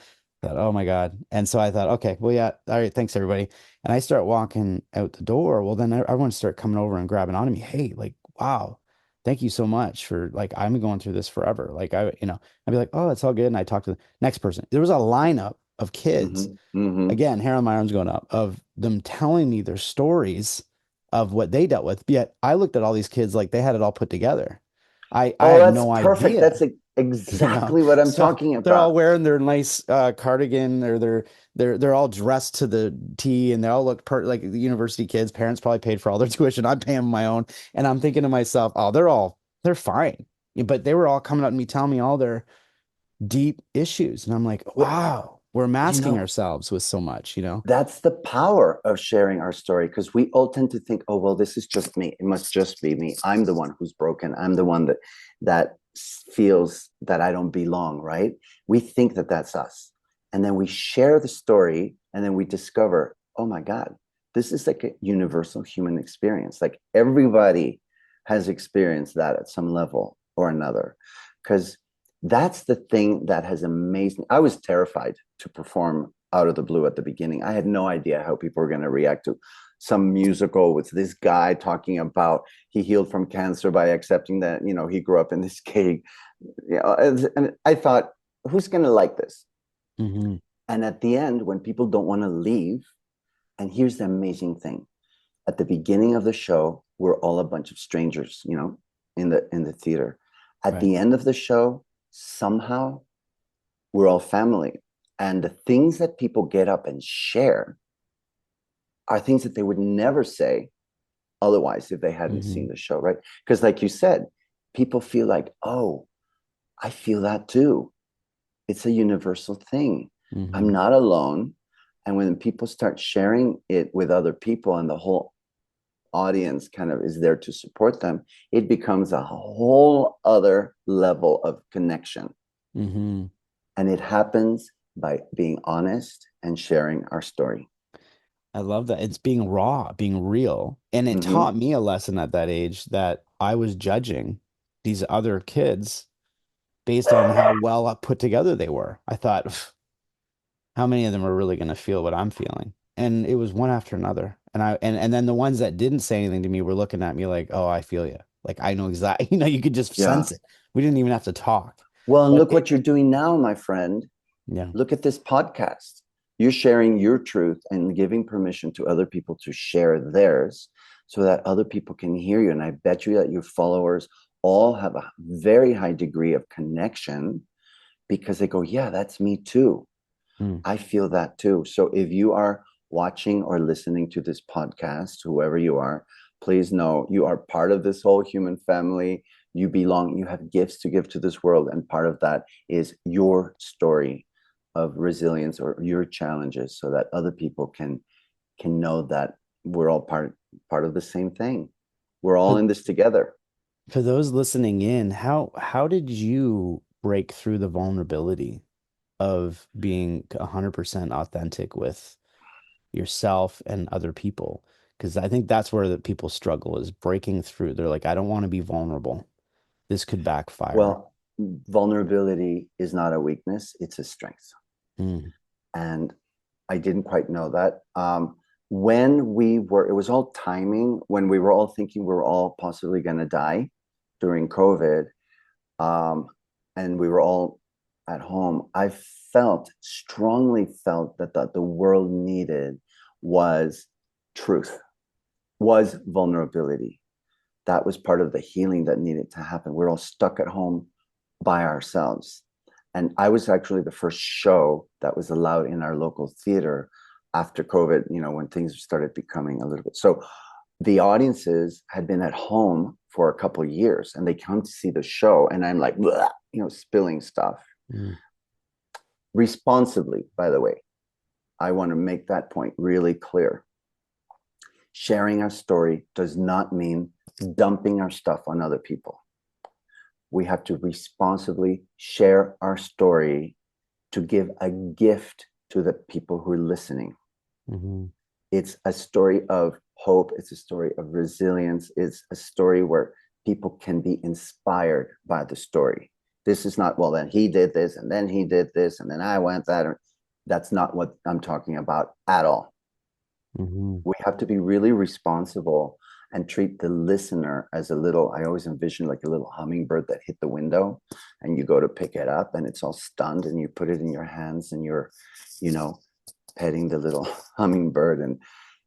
thought, oh my God. And so I thought, okay, well, yeah, all right, thanks everybody. And I start walking out the door. Well, then everyone start coming over and grabbing onto me. Hey, like, wow, thank you so much for like, I'm going through this forever. Like, I'd be like, oh, it's all good. And I talk to the next person. There was a lineup of kids, again, hair on my arms going up, of them telling me their stories of what they dealt with. Yet I looked at all these kids like they had it all put together. I Oh, had that's no perfect. That's idea, you know. exactly what I'm So talking they're all about. wearing their nice cardigan, or they're all dressed to the T, and they all look like the university kids. Parents probably paid for all their tuition. I'm paying my own, and I'm thinking to myself, oh, they're fine. But they were all coming up to me telling me all their deep issues. And I'm like, Well, wow, we're you masking know, ourselves with so much, you know? that's the power of sharing our story, because we all tend to think, oh, well, this is just me. It must just be me. I'm the one who's broken. I'm the one that feels that I don't belong, right? We think that that's us. And then we share the story, and then we discover, oh my God, this is like a universal human experience. Like everybody has experienced that at some level or another. Because that's the thing that has amazed me. I was terrified to perform Out of the Blue at the beginning. I had no idea how people were going to react to some musical with this guy talking about he healed from cancer by accepting that, he grew up in this cave. And I thought, who's going to like this? Mm-hmm. And at the end, when people don't want to leave, and here's the amazing thing. At the beginning of the show, we're all a bunch of strangers, in the theater. At Right. the end of the show, somehow we're all family. And the things that people get up and share are things that they would never say otherwise if they hadn't Mm-hmm. seen the show, right? Because, like you said, people feel like, oh, I feel that too. It's a universal thing. I'm Mm-hmm. not alone. And when people start sharing it with other people and the whole audience kind of is there to support them, it becomes a whole other level of connection. Mm-hmm. And it happens by being honest and sharing our story. I love that. It's being raw, being real. And it Hmm. taught me a lesson at that age that I was judging these other kids based on how well put together they were. I thought, how many of them are really going to feel what I'm feeling? And it was one after another. And then the ones that didn't say anything to me were looking at me like, "Oh, I feel you." Like I know exactly, you could just Yeah. sense it. We didn't even have to talk. Well, and But look what you're doing now, my friend. yeah. Look at this podcast. You're sharing your truth and giving permission to other people to share theirs so that other people can hear you. And I bet you that your followers all have a very high degree of connection because they go, yeah, that's me too. Mm. I feel that too. So if you are watching or listening to this podcast, whoever you are, please know you are part of this whole human family. You belong, you have gifts to give to this world. And part of that is your story of resilience or your challenges so that other people can know that we're all part of the same thing. We're all For, in this together. for those listening in, how did you break through the vulnerability of being 100% authentic with yourself and other people? Because I think that's where the people struggle is breaking through. They're like, I don't want to be vulnerable. This could backfire. Well, vulnerability is not a weakness, it's a strength. Mm, And I didn't quite know that. When we were, it was all timing. When we were all thinking we were all possibly going to die during COVID, um, and we were all at home, I strongly felt that the world needed was truth, was vulnerability. That was part of the healing that needed to happen. We're all stuck at home by ourselves. And I was actually the first show that was allowed in our local theater after COVID, when things started becoming a little bit. So the audiences had been at home for a couple of years and they come to see the show. And I'm like, bleh, spilling stuff mm. responsibly, by the way. I want to make that point really clear. Sharing our story does not mean dumping our stuff on other people. We have to responsibly share our story to give a gift to the people who are listening. Mm-hmm. It's a story of hope. It's a story of resilience. It's a story where people can be inspired by the story. This is not, well, then he did this, and then he did this, and then I went that. That's not what I'm talking about at all. Mm-hmm. We have to be really responsible and treat the listener as I always envision like a little hummingbird that hit the window and you go to pick it up and it's all stunned and you put it in your hands and you're, petting the little hummingbird and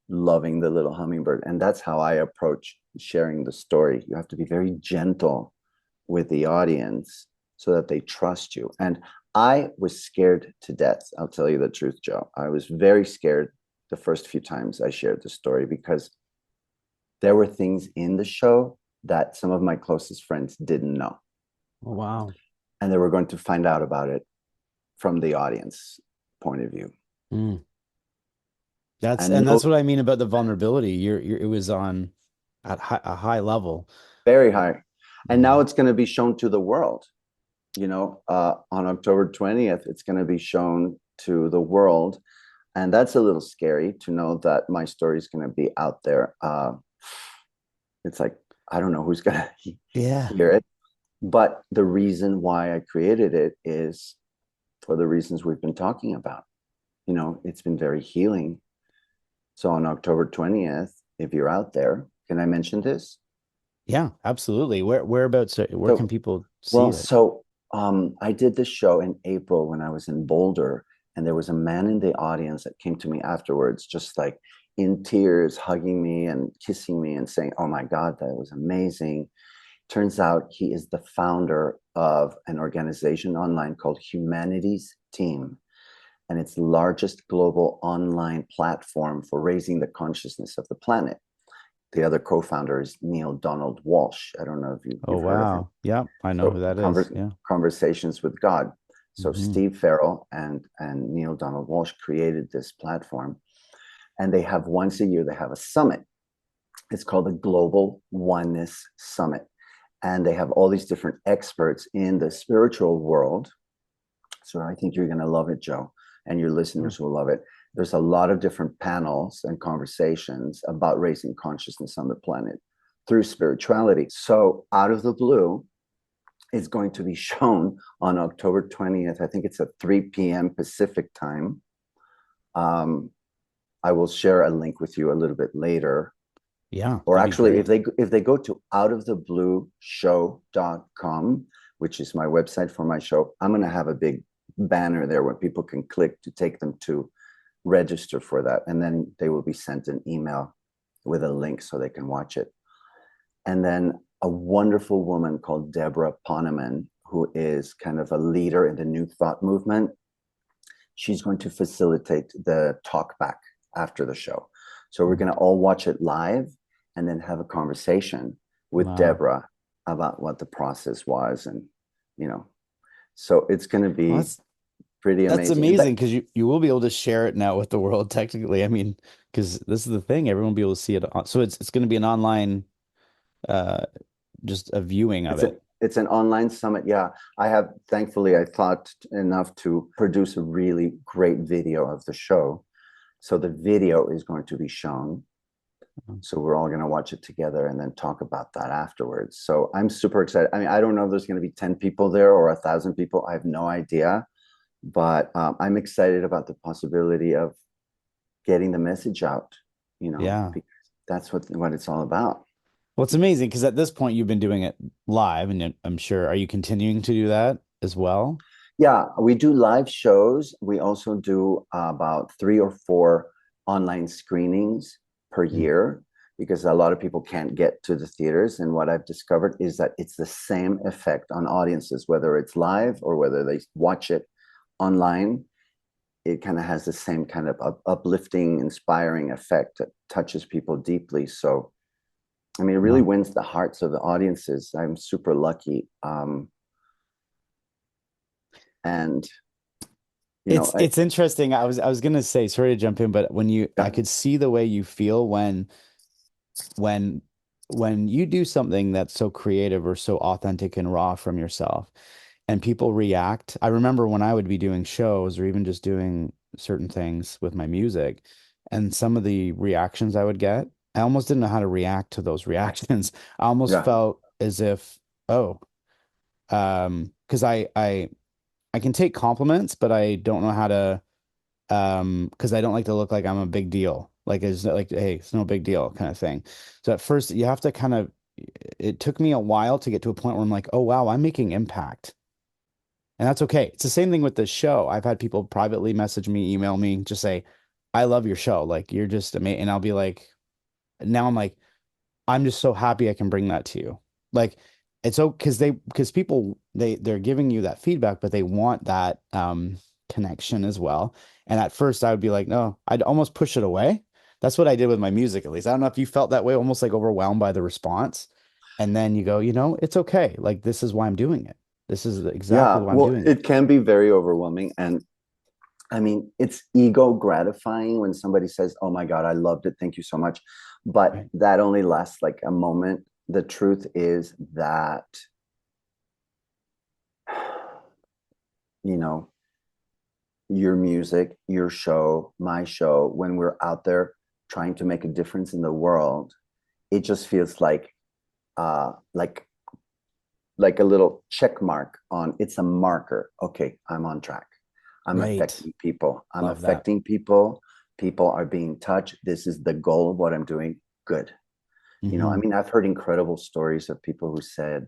loving the little hummingbird. And that's how I approach sharing the story. You have to be very gentle with the audience so that they trust you. And I was scared to death. I'll tell you the truth, Joe. I was very scared the first few times I shared the story because there were things in the show that some of my closest friends didn't know. Oh, wow. And they were going to find out about it from the audience point of view. Mm. That's And and no, that's what I mean about the vulnerability. It was on at a high level. very high. And now Mhm. it's going to be shown to the world. On October 20th, it's going to be shown to the world. And that's a little scary to know that my story is going to be out there. It's like, I don't know who's going to Yeah. hear it. But the reason why I created it is for the reasons we've been talking about. It's been very healing. So on October 20th, if you're out there, can I mention this? Yeah, absolutely. Where can So, people see well, it? so I did this show in April when I was in Boulder, and there was a man in the audience that came to me afterwards, just like in tears, hugging me and kissing me and saying, "Oh my God, that was amazing." Turns out he is the founder of an organization online called Humanity's Team, and it's the largest global online platform for raising the consciousness of the planet. The other co-founder is Neil Donald Walsh. I don't know if Oh, you've heard of him. wow. Yeah, I know who So that is. Yeah. conversations with God. So Hmm. Steve Farrell and Neil Donald Walsh created this platform, and they have once a year they have a summit. It's called the Global Oneness Summit, and they have all these different experts in the spiritual world. So I think you're going to love it, Joe, and your listeners will love it. There's a lot of different panels and conversations about raising consciousness on the planet through spirituality. So out of the blue, it's going to be shown on October 20th. I think it's at 3 p.m. Pacific time. I will share a link with you a little bit later. Yeah. Or actually, if they go to outoftheblueshow.com, which is my website for my show, I'm going to have a big banner there where people can click to take them to register for that. And then they will be sent an email with a link so they can watch it. And then a wonderful woman called Deborah Poneman, who is kind of a leader in the New Thought movement. She's going to facilitate the talk back after the show. So we're going to all watch it live and then have a conversation with Deborah about what the process was. And, so it's going to be pretty amazing. That's amazing because you will be able to share it now with the world technically. I mean, because this is the thing, everyone will be able to see it. So it's going to be an online, just a viewing of it. It's an online summit. Yeah. Thankfully, I thought enough to produce a really great video of the show. So the video is going to be shown. So we're all going to watch it together and then talk about that afterwards. So I'm super excited. I mean, I don't know if there's going to be 10 people there or 1,000 people. I have no idea. But I'm excited about the possibility of getting the message out, because that's what it's all about. Well, it's amazing because at this point you've been doing it live, and I'm sure, are you continuing to do that as well? Yeah, we do live shows. We also do about 3 or 4 online screenings per year because a lot of people can't get to the theaters. And what I've discovered is that it's the same effect on audiences, whether it's live or whether they watch it online. It kind of has the same kind of uplifting, inspiring effect that touches people deeply. So, I mean, it really wins the hearts of the audiences. I'm super lucky. And it's interesting. I was gonna say, sorry to jump in, but I could see the way you feel when you do something that's so creative or so authentic and raw from yourself, and people react. I remember when I would be doing shows or even just doing certain things with my music, and some of the reactions I would get, I almost didn't know how to react to those reactions. I almost felt as if, because I can take compliments, but I don't know how to, because I don't like to look like I'm a big deal. Like it's like, hey, it's no big deal kind of thing. So at first you have to it took me a while to get to a point where I'm like, oh, wow, I'm making impact. And that's okay. It's the same thing with this show. I've had people privately message me, email me, just say, I love your show. Like you're just amazing. And I'll be like, now I'm like, I'm just so happy I can bring that to you. Like it's so because people they're giving you that feedback, but they want that connection as well. And at first I would be like, no, I'd almost push it away. That's what I did with my music, at least. I don't know if you felt that way, almost like overwhelmed by the response. And then you go, it's okay. Like this is why I'm doing it. This is exactly why I'm doing it. It can be very overwhelming. And I mean, it's ego gratifying when somebody says, oh my God, I loved it. Thank you so much. But that only lasts like a moment. The truth is that, your music, your show, my show, when we're out there trying to make a difference in the world, it just feels like a little check mark on, it's a marker. Okay, I'm on track. I'm affecting people. I'm affecting people. People are being touched. This is the goal of what I'm doing. Good. I mean, I've heard incredible stories of people who said,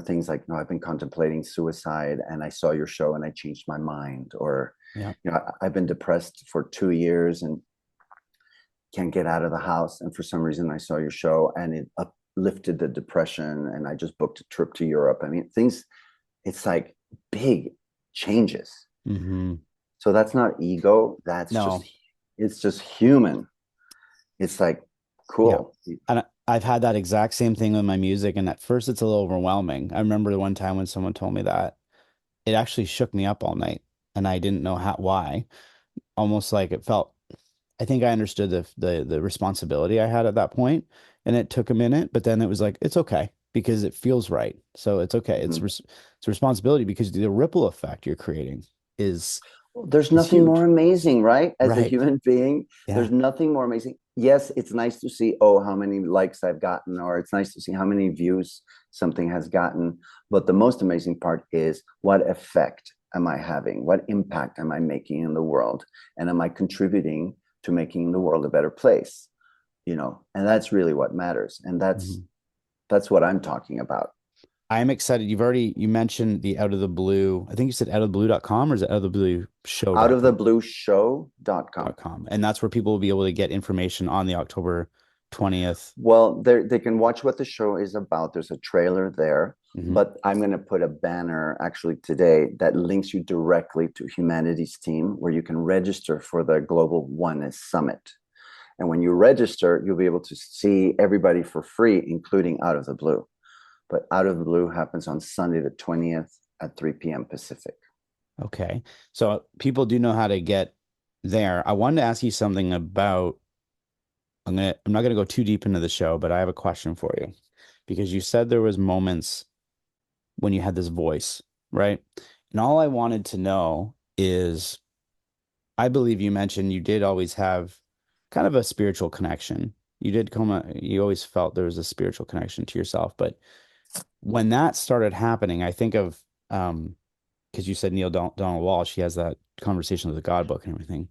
things like, no, I've been contemplating suicide and I saw your show and I changed my mind. Or, I've been depressed for 2 years and can't get out of the house. And for some reason I saw your show and it uplifted the depression and I just booked a trip to Europe. I mean, it's like big changes. So that's not ego. It's just human. It's like, cool. Yeah. And I've had that exact same thing with my music. And at first it's a little overwhelming. I remember the one time when someone told me that it actually shook me up all night and I didn't know why. Almost like it felt, I think I understood the responsibility I had at that point, and it took a minute, but then it was like, it's okay because it feels right. So it's okay. It's a responsibility because the ripple effect you're creating is There's is nothing huge. more amazing, right? As a Right. human being, Yeah. there's nothing more amazing. Yes, it's nice to see, oh, how many likes I've gotten, or it's nice to see how many views something has gotten. But the most amazing part is, what effect am I having? What impact am I making in the world? And am I contributing to making the world a better place? And that's really what matters. And that's Mhm. that's what I'm talking about. I'm excited. You mentioned the Out of the Blue. I think you said outoftheblue.com, or is it out of the blue show.com? Outoftheblueshow.com. .com. And that's where people will be able to get information on the October 20th. Well, they can watch what the show is about. There's a trailer there, Mhm. but I'm going to put a banner actually today that links you directly to Humanity's team, where you can register for the Global Oneness Summit. And when you register, you'll be able to see everybody for free, including Out of the Blue. But Out of the Blue happens on Sunday, the 20th at 3 p.m. Pacific. Okay. So people do know how to get there. I wanted to ask you something about I'm not gonna go too deep into the show, but I have a question for you. Because you said there was moments when you had this voice, right? And all I wanted to know is I believe you mentioned you did always have kind of a spiritual connection. You always felt there was a spiritual connection to yourself. But when that started happening, I think of because you said Donald Walsh, he has that conversation with the God book and everything.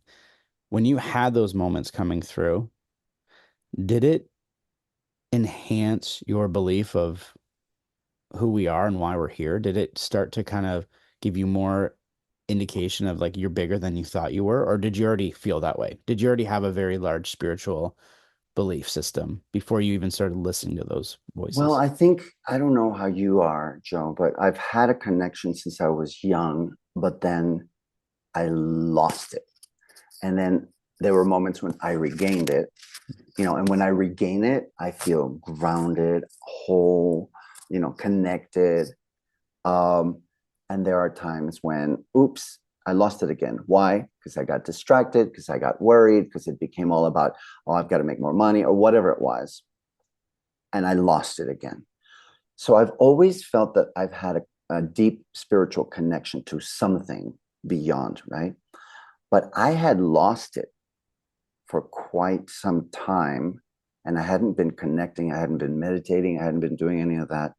When you had those moments coming through, did it enhance your belief of who we are and why we're here? Did it start to kind of give you more indication of like you're bigger than you thought you were? Or did you already feel that way? Did you already have a very large spiritual belief system before you even started listening to those Well, voices? I think, I don't know how you are, Joe, but I've had a connection since I was young, but then I lost it. And then there were moments when I regained it, and when I regain it, I feel grounded, whole, connected. Um, and there are times when, oops, I lost it again. Why? Because I got distracted, because I got worried, because it became all about, oh, I've got to make more money or whatever it was. And I lost it again. So I've always felt that I've had a deep spiritual connection to something beyond, right? But I had lost it for quite some time, and I hadn't been connecting, I hadn't been meditating, I hadn't been doing any of that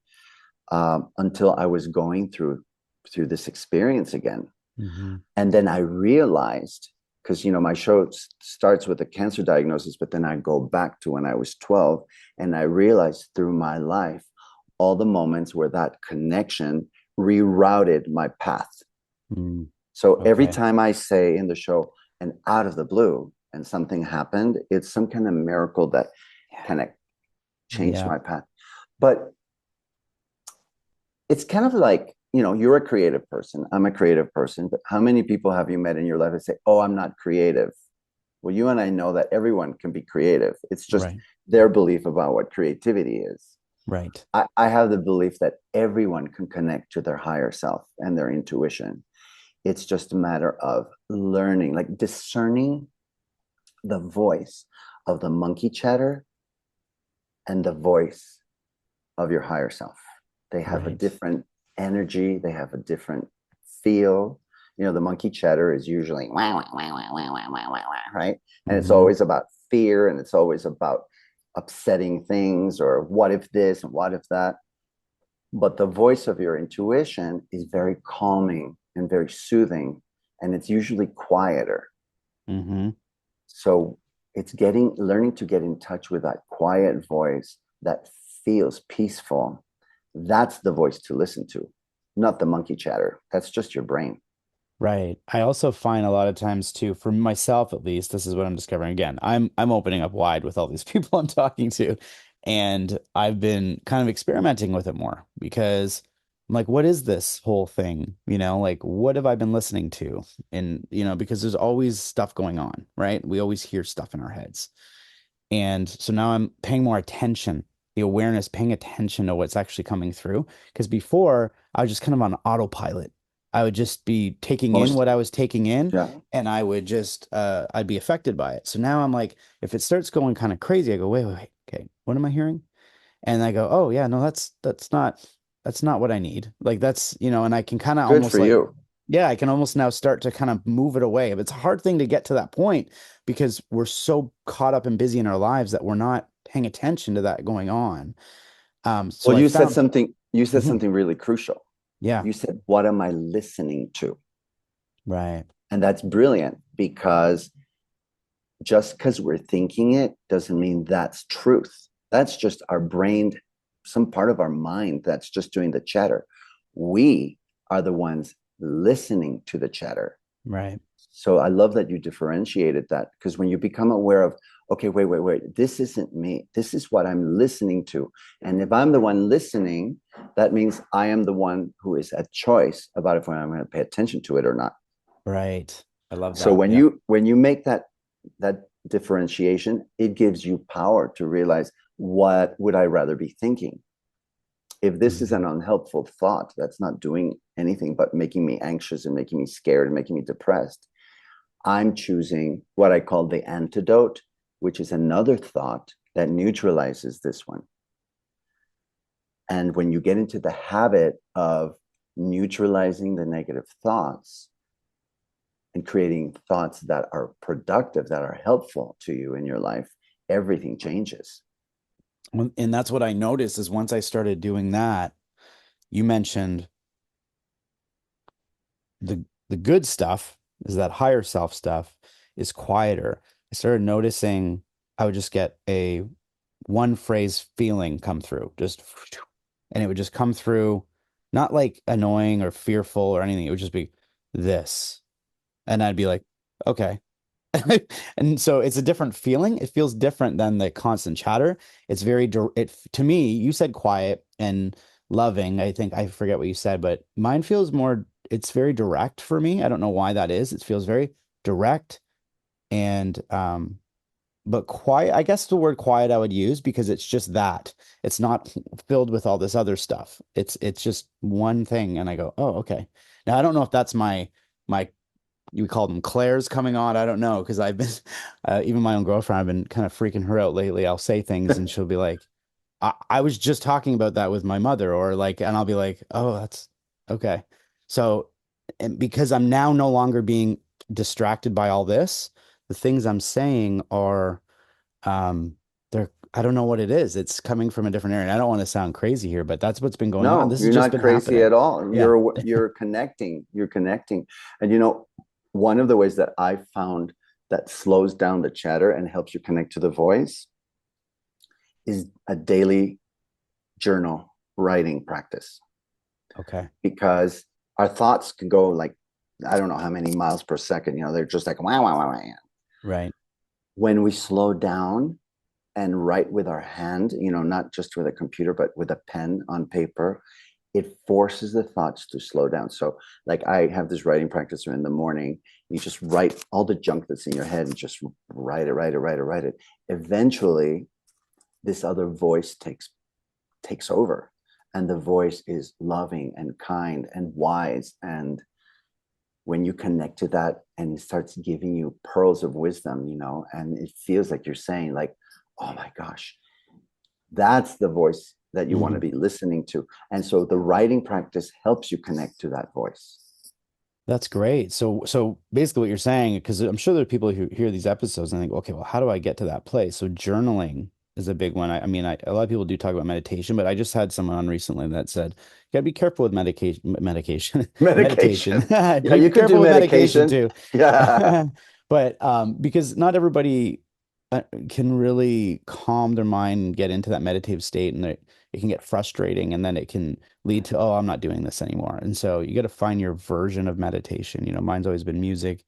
until I was going through this experience again. Hmm. And then I realized, because my show starts with a cancer diagnosis, but then I go back to when I was 12, and I realized through my life all the moments where that connection rerouted my path. Mm, So every okay. time I say in the show, and out of the blue, and something happened, it's some kind of miracle that Yeah. kind of changed Yeah. my path. But it's kind of like, you're a creative person. I'm a creative person. But how many people have you met in your life that say, oh, I'm not creative? Well, you and I know that everyone can be creative. It's just Right. their belief about what creativity is. Right. I have the belief that everyone can connect to their higher self and their intuition. It's just a matter of learning, like discerning the voice of the monkey chatter and the voice of your higher self. They have a Right. different energy, they have a different feel. The monkey chatter is usually wah, wah, wah, wah, wah, wah, wah, wah, right? And it's Hmm. always about fear, and it's always about upsetting things, or what if this and what if that. But the voice of your intuition is very calming and very soothing, and it's usually quieter. Hmm. So it's learning to get in touch with that quiet voice that feels peaceful. That's the voice to listen to, not the monkey chatter. That's just your brain. Right. I also find a lot of times too, for myself at least, this is what I'm discovering again. I'm opening up wide with all these people I'm talking to, and I've been kind of experimenting with it more because I'm like, what is this whole thing? Like what have I been listening to? And because there's always stuff going on, right? We always hear stuff in our heads. And so now I'm paying more attention, the awareness, paying attention to what's actually coming through. Because before I was just kind of on autopilot. I would just be taking in Most, what I was taking in yeah. and I would just, I'd be affected by it. So now I'm like, if it starts going kind of crazy, I go, wait, wait, wait. Okay. What am I hearing? And I go, oh yeah, no, that's not what I need. Like that's, and I can kind of Good almost for like, you. Yeah, I can almost now start to kind of move it away. But it's a hard thing to get to that point because we're so caught up and busy in our lives that we're not paying attention to that going on. So Well, I found, you said Mhm. something really crucial. Yeah, You said, what am I listening to? right, And that's brilliant because just because we're thinking it doesn't mean that's truth. That's just our brain, some part of our mind that's just doing the chatter. We are the ones listening to the chatter. right. So I love that you differentiated that, because when you become aware of, okay, wait, this isn't me. This is what I'm listening to. And if I'm the one listening, that means I am the one who is at choice about if I'm going to pay attention to it or not. Right. I love So that. when Yeah. you make that differentiation, it gives you power to realize, what would I rather be thinking? If this is Mhm. an unhelpful thought that's not doing anything but making me anxious and making me scared and making me depressed, I'm choosing what I call the antidote, which is another thought that neutralizes this one. And when you get into the habit of neutralizing the negative thoughts and creating thoughts that are productive, that are helpful to you in your life, everything changes. And that's what I noticed is once I started doing that, you mentioned the good stuff is that higher self stuff is quieter. I started noticing I would just get a one phrase feeling come through, just and it would just come through, not like annoying or fearful or anything. It would just be this. And I'd be like, okay. And so it's a different feeling. It feels different than the constant chatter. It's very, it to me, you said quiet and loving. I think I forget what you said, but mine feels more, it's very direct for me. I don't know why that is. It feels very direct and but quiet, I guess the word quiet I would use because it's just that. It's not filled with all this other stuff. It's just one thing and I go, "Oh, okay." Now I don't know if that's my you call them Claire's coming on. I don't know because I've been even my own girlfriend, I've been kind of freaking her out lately. I'll say things and she'll be like, I was just talking about that with my mother, or like, and I'll be like, oh, that's okay. So, and because I'm now no longer being distracted by all this, the things I'm saying are, they're, I don't know what it is. It's coming from a different area. I don't want to sound crazy here, but that's what's been going on. No, This has you're just not been crazy happening. at all. Yeah. You're connecting. You're connecting. And one of the ways that I found that slows down the chatter and helps you connect to the voice is a daily journal writing practice, Okay. because our thoughts can go like, I don't know how many miles per second. They're just like wow, wow, wow, wow. Right. When we slow down and write with our hand, not just with a computer, but with a pen on paper, it forces the thoughts to slow down. So, like, I have this writing practice where in the morning, you just write all the junk that's in your head and just write it. Eventually, this other voice takes over. And the voice is loving and kind and wise. And when you connect to that and it starts giving you pearls of wisdom, and it feels like you're saying, like, oh my gosh, that's the voice that you want to Mhm. be listening to. And so the writing practice helps you connect to that voice. That's great. So basically what you're saying, because I'm sure there are people who hear these episodes and think, okay, well, how do I get to that place? So journaling is a big one. I mean, a lot of people do talk about meditation, but I just had someone on recently that said, you gotta be careful with medication, meditation. Medication. Yeah, Be you could do careful with medication medication. too. Yeah. But because not everybody can really calm their mind and get into that meditative state, and it can get frustrating, and then it can lead to, oh, I'm not doing this anymore. And so you got to find your version of meditation. Mine's always been music.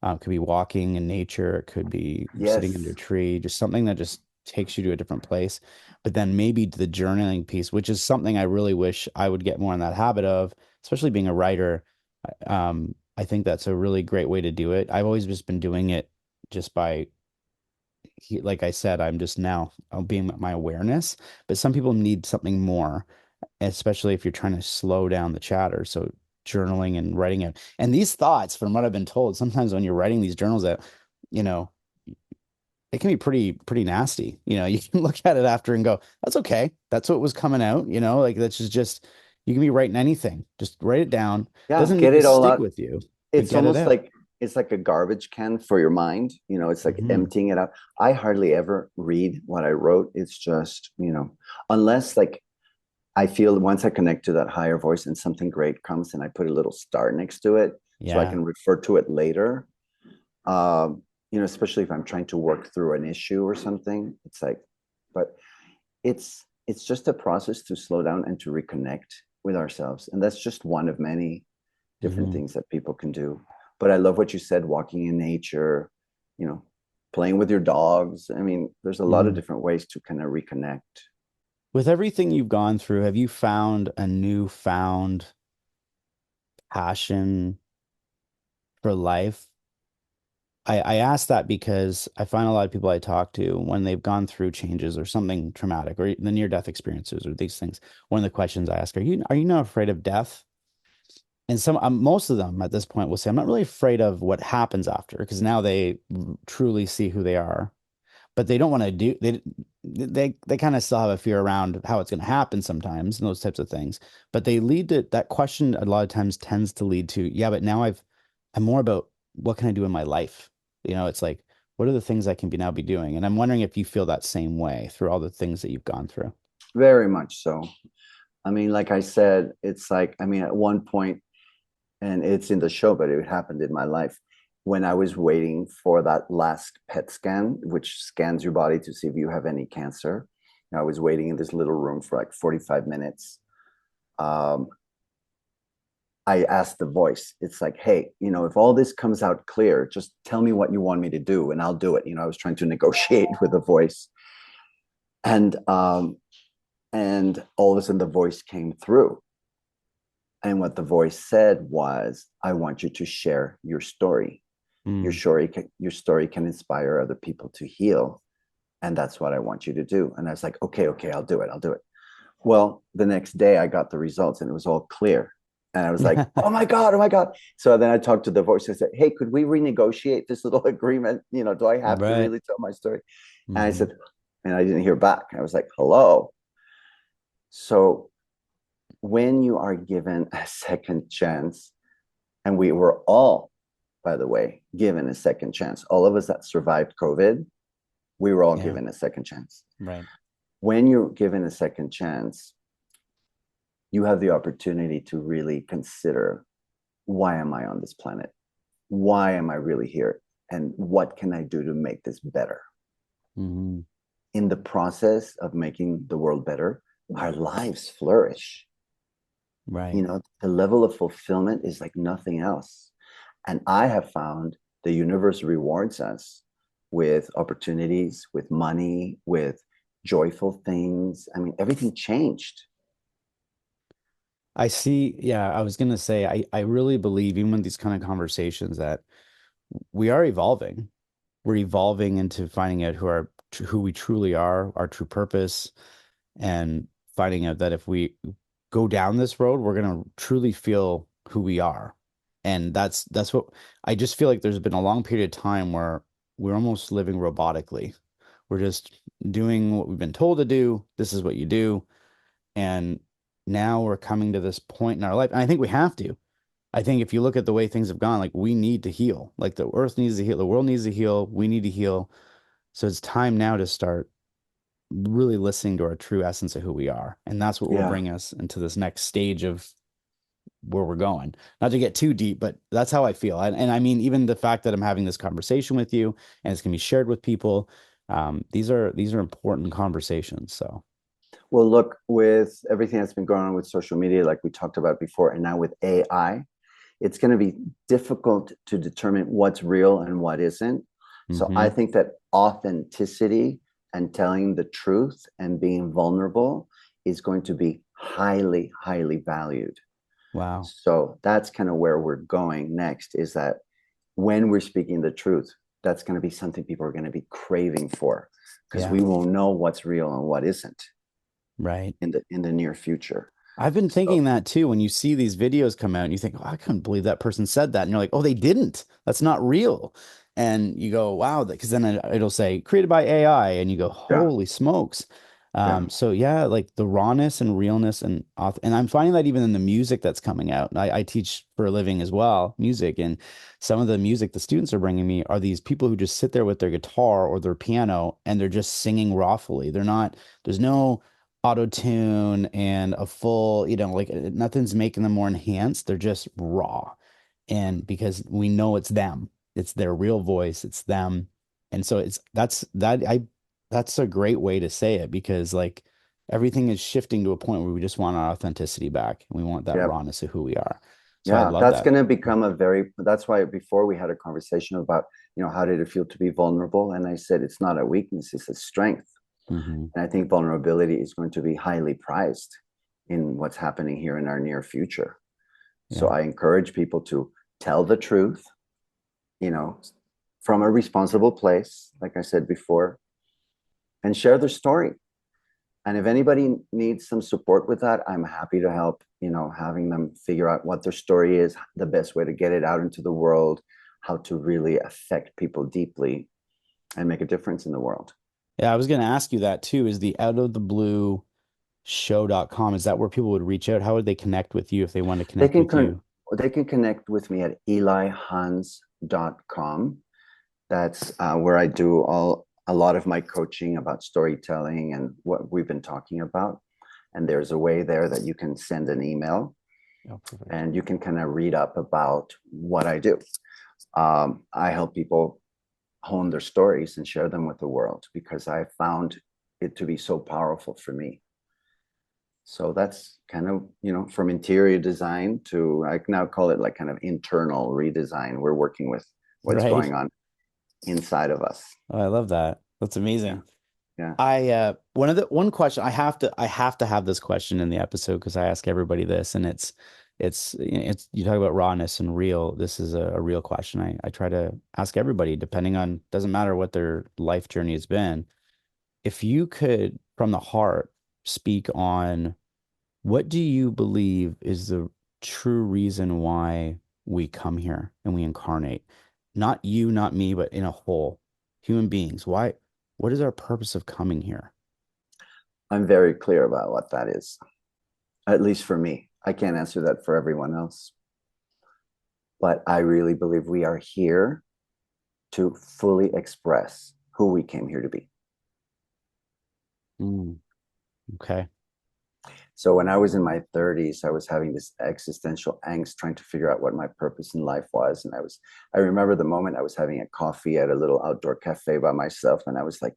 It could be walking in nature. It could be sitting under a Yes. tree, just something that just takes you to a different place. But then maybe the journaling piece, which is something I really wish I would get more in that habit of, especially being a writer. I think that's a really great way to do it. I've always just been doing it just by like I said, I'm just now being my awareness, but some people need something more, especially if you're trying to slow down the chatter. So journaling and writing it. And these thoughts, from what I've been told, sometimes when you're writing these journals that, you know, it can be pretty nasty. You can look at it after and go, that's okay. That's what was coming out, like that's just You can be writing anything. Just write it down. Yeah, Doesn't get need to it all stick out. with you, but It's get it almost out. like it's like a garbage can for your mind. It's like Hmm. emptying it out. I hardly ever read what I wrote. It's just, unless like I feel once I connect to that higher voice and something great comes and I put a little star next to it so I Yeah. can refer to it later. Especially if I'm trying to work through an issue or something. It's like, but it's just a process to slow down and to reconnect with ourselves. And that's just one of many different Hmm. things that people can do. But I love what you said, walking in nature, you know, playing with your dogs. I mean, there's a lot of Hmm. different ways to kind of reconnect. With everything you've gone through, have you found a newfound passion for life? I ask that because I find a lot of people I talk to when they've gone through changes or something traumatic or the near-death experiences or these things, one of the questions I ask, are you not afraid of death? And most of them at this point will say, I'm not really afraid of what happens after because now they truly see who they are, but they don't want to do they kind of still have a fear around how it's going to happen sometimes and those types of things. But they lead to that question a lot of times tends to lead to, yeah, but now I'm more about what can I do in my life? It's like, what are the things I can be doing? And I'm wondering if you feel that same way through all the things that you've gone through. Very much so. I mean, like I said, it's like, I mean, at one point, and it's in the show, but it happened in my life when I was waiting for that last PET scan, which scans your body to see if you have any cancer. I was waiting in this little room for like 45 minutes. Um, I asked the voice, it's like, hey, if all this comes out clear, just tell me what you want me to do and I'll do it. I was trying to negotiate with the voice. And all of a sudden the voice came through. And what the voice said was, I want you to share your story. Your Mm, story your story can inspire other people to heal. And that's what I want you to do. And I was like, okay, I'll do it. I'll do it. Well, the next day I got the results and it was all clear. And I was like, oh my God, oh my God. So then I talked to the voice. I said, hey, could we renegotiate this little agreement? Do I have to right. really tell my story? And I Hmm. said, and I didn't hear back. I was like, hello. So when you are given a second chance, and we were all, by the way, given a second chance, all of us that survived COVID, we were all Yeah. given a second chance. Right. When you're given a second chance, you have the opportunity to really consider, why am I on this planet? Why am I really here? And what can I do to make this better? Hmm. In the process of making the world better, our lives flourish. Right. The level of fulfillment is like nothing else. And I have found the universe rewards us with opportunities, with money, with joyful things. I mean, everything changed. I see. Yeah, I was gonna say, I really believe, even with these kind of conversations, that we are evolving. We're evolving into finding out who we truly are, our true purpose, and finding out that if we go down this road, we're gonna truly feel who we are. And that's what I just feel like there's been a long period of time where we're almost living robotically. We're just doing what we've been told to do. This is what you do. And now we're coming to this point in our life. And I think we have to. I think if you look at the way things have gone, like we need to heal. Like the earth needs to heal, the world needs to heal, we need to heal. So it's time now to start really listening to our true essence of who we are. And that's what will Yeah. bring us into this next stage of where we're going. Not to get too deep, but that's how I feel. And I mean, even the fact that I'm having this conversation with you and it's going to be shared with people, these are important conversations. So, Well, look, with everything that's been going on with social media, like we talked about before, and now with AI, it's going to be difficult to determine what's real and what isn't. So I hmm. think that authenticity and telling the truth and being vulnerable is going to be highly, highly valued. Wow. So that's kind of where we're going next, is that when we're speaking the truth, that's going to be something people are going to be craving for, because Yeah. we won't know what's real and what isn't Right. in the near future. I've been So thinking that too. When you see these videos come out and you think, oh, I couldn't believe that person said that. And you're like, oh, they didn't. That's not real. And you go, wow, because then it'll say created by AI. And you go, yeah, holy smokes. Yeah. So yeah, like the rawness and realness and I'm finding that even in the music that's coming out. I teach for a living as well, music, and some of the music the students are bringing me are these people who just sit there with their guitar or their piano and they're just singing rawfully. They're not, there's no auto tune and a full, like nothing's making them more enhanced. They're just raw. And because we know it's them, it's their real voice, it's them. And so that's a great way to say it because like everything is shifting to a point where we just want our authenticity back and we want that Yeah. rawness of who we are. So I Yeah, love that's that. going to become that's why before we had a conversation about, how did it feel to be vulnerable? And I said, it's not a weakness, it's a strength. Hmm. And I think vulnerability is going to be highly prized in what's happening here in our near future. So Yeah. I encourage people to tell the truth, you know, from a responsible place, like I said before, and share their story. And if anybody needs some support with that, I'm happy to help, having them figure out what their story is, the best way to get it out into the world, how to really affect people deeply and make a difference in the world. Yeah, I was going to ask you that too. Is the out of the blue show.com, is that where people would reach out? How would they connect with you if they want to They connect can with con- you? they can connect with me at elihans.com. That's where I do a lot of my coaching about storytelling and what we've been talking about. And there's a way there that you can send an email Oh, perfect. and you can kind of read up about what I do. I help people hone their stories and share them with the world because I found it to be so powerful for me. So that's kind of, from interior design to, I now call it like kind of internal redesign. We're working with what's Right. going on inside of us. Oh, I love that. That's Yeah. amazing. Yeah. One question I have to have this question in the episode because I ask everybody this and it's you talk about rawness and real. This is a real question. I try to ask everybody, depending on, doesn't matter what their life journey has been. If you could, from the heart, speak on what do you believe is the true reason why we come here and we incarnate? Not you, not me, but in a whole, human beings. Why, what is our purpose of coming here? I'm very clear about what that is, at least for me. I can't answer that for everyone else, but I really believe we are here to fully express who we came here to be. Mm, okay. So when I was in my 30s, I was having this existential angst trying to figure out what my purpose in life was. And I remember the moment I was having a coffee at a little outdoor cafe by myself. And I was like,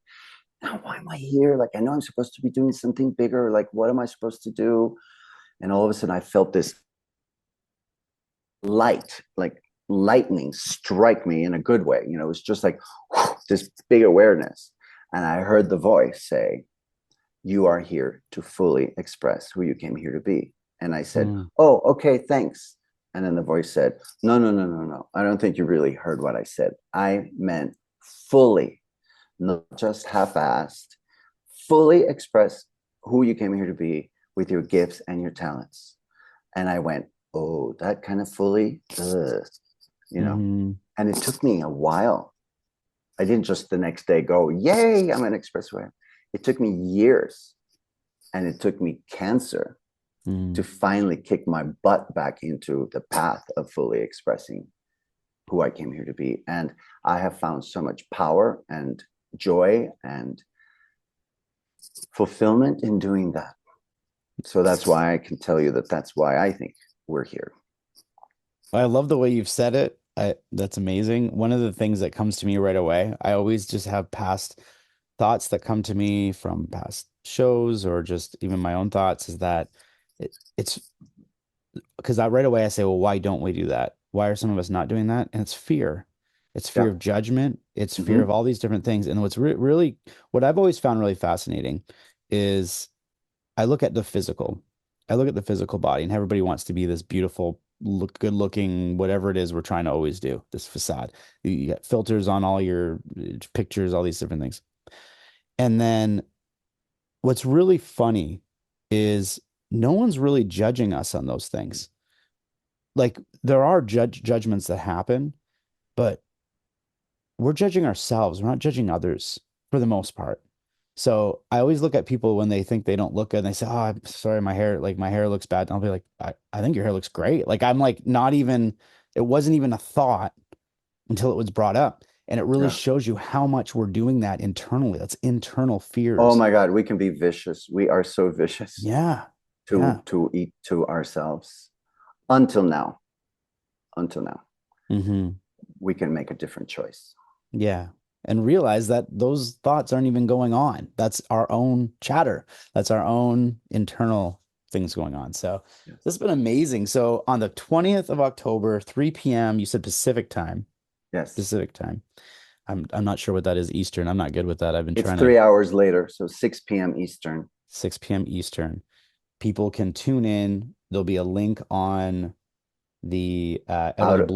now why am I here? Like, I know I'm supposed to be doing something bigger. Like, what am I supposed to do? And all of a sudden I felt this light, like lightning strike me in a good way. It was just like whew, this big awareness. And I heard the voice say, you are here to fully express who you came here to be. And I said, Mm, oh, okay, thanks. And then the voice said, no, no, no, no, no. I don't think you really heard what I said. I meant fully, not just half-assed, fully express who you came here to be with your gifts and your talents. And I went, oh, that kind of fully, you know. hmm And it took me a while. I didn't just the next day go, yay, I'm an expressway. It took me years and it took me cancer to mm. finally kick my butt back into the path of fully expressing who I came here to be. And I have found so much power and joy and fulfillment in doing that. So that's why I can tell you that that's why I think we're here. I love the way you've said it. That's amazing. One of the things that comes to me right away, I always just have past thoughts that come to me from past shows or just even my own thoughts is that it's because I right away I say, well, why don't we do that? Why are some of us not doing that? And it's fear. It's fear Yeah. of judgment. It's fear of Mm-hmm. all these different things. And really, what I've always found really fascinating is I look at the physical. I look at the physical body, and everybody wants to be this beautiful, good looking, whatever it is we're trying to always do, this facade. You got filters on all your pictures, all these different things. And then what's really funny is no one's really judging us on those things. Like there are judgments that happen, but we're judging ourselves. We're not judging others for the most part. So I always look at people when they think they don't look good and they say, "Oh, I'm sorry, my hair looks bad." And I'll be like, I think your hair looks great." Like I'm like not even, it wasn't even a thought until it was brought up. And it really Yeah. shows you how much we're doing that internally. That's internal Oh fears. my God, we can be vicious. We are so vicious Yeah. to Yeah. eat to ourselves. Until now, until now, Hmm. we can make a different choice. Yeah. And realize that those thoughts aren't even going on. That's our own chatter. That's our own internal things going on. So this Yes. has been amazing. So on the 20th of October, 3 p.m., you said Pacific time. Yes. Pacific time. I'm not sure what that is Eastern. I'm not good with that. I've been It's trying to 3 hours later, so 6 p.m. Eastern. 6 p.m. Eastern. People can tune in. There'll be a link on the Out of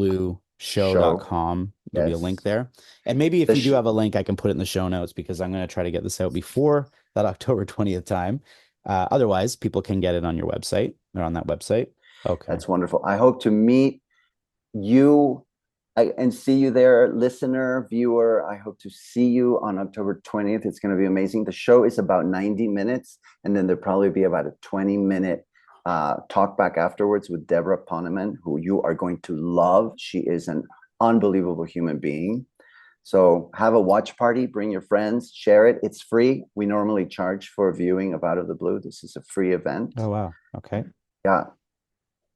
show. outofthe There'll be a link Yes. there. And maybe if The you do sh have a link, I can put it in the show notes because I'm going to try to get this out before that October 20th time. Otherwise, people can get it on your website or on that website. Okay. That's wonderful. I hope to meet you and see you there, listener, viewer. I hope to see you on October 20th. It's going to be amazing. The show is about 90 minutes, and then there'll probably be about a 20-minute talk back afterwards with Deborah Poneman, who you are going to love. She is an unbelievable human being. So have a watch party, bring your friends, share it. It's free. We normally charge for viewing of Out of the Blue. This is a free event. Oh, wow. Okay. Yeah.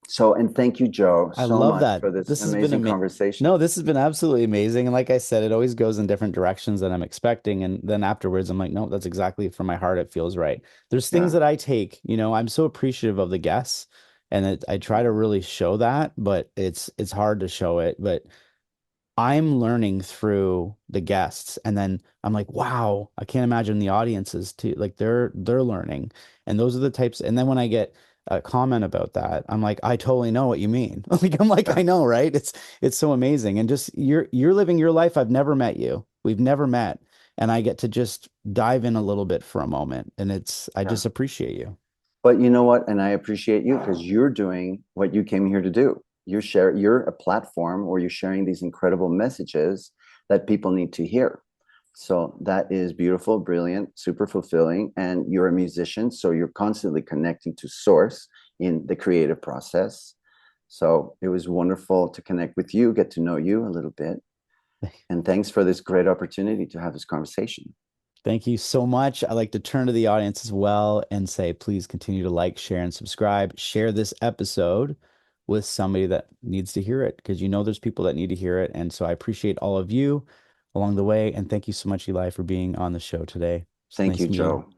So, and thank you, Joe, I so love much that. for this This has been amazing amazing. conversation. No, this has been absolutely amazing. And like I said, it always goes in different directions than I'm expecting. And then afterwards, I'm like, no, that's exactly from my heart. It feels right. There's things Yeah. that I take, I'm so appreciative of the guests and I try to really show that, but it's hard to show it. But I'm learning through the guests and then I'm like, wow, I can't imagine the audiences too. Like they're learning. And those are the types. And then when I get a comment about that, I'm like, I totally know what you mean. Like, I know, right? It's so amazing. And just you're living your life. I've never met you. We've never met. And I get to just dive in a little bit for a moment. And I Yeah. just appreciate you. But you know what? And I appreciate you because you're doing what you came here to do. You're a platform where you're sharing these incredible messages that people need to hear. So that is beautiful, brilliant, super fulfilling. And you're a musician, so you're constantly connecting to source in the creative process. So it was wonderful to connect with you, get to know you a little bit. And thanks for this great opportunity to have this conversation. Thank you so much. I'd like to turn to the audience as well and say, please continue to like, share, and subscribe. Share this episode with somebody that needs to hear it because there's people that need to hear it. And so I appreciate all of you along the way. And thank you so much, Eli, for being on the show today. It's Thank nice you, meeting you. Joe.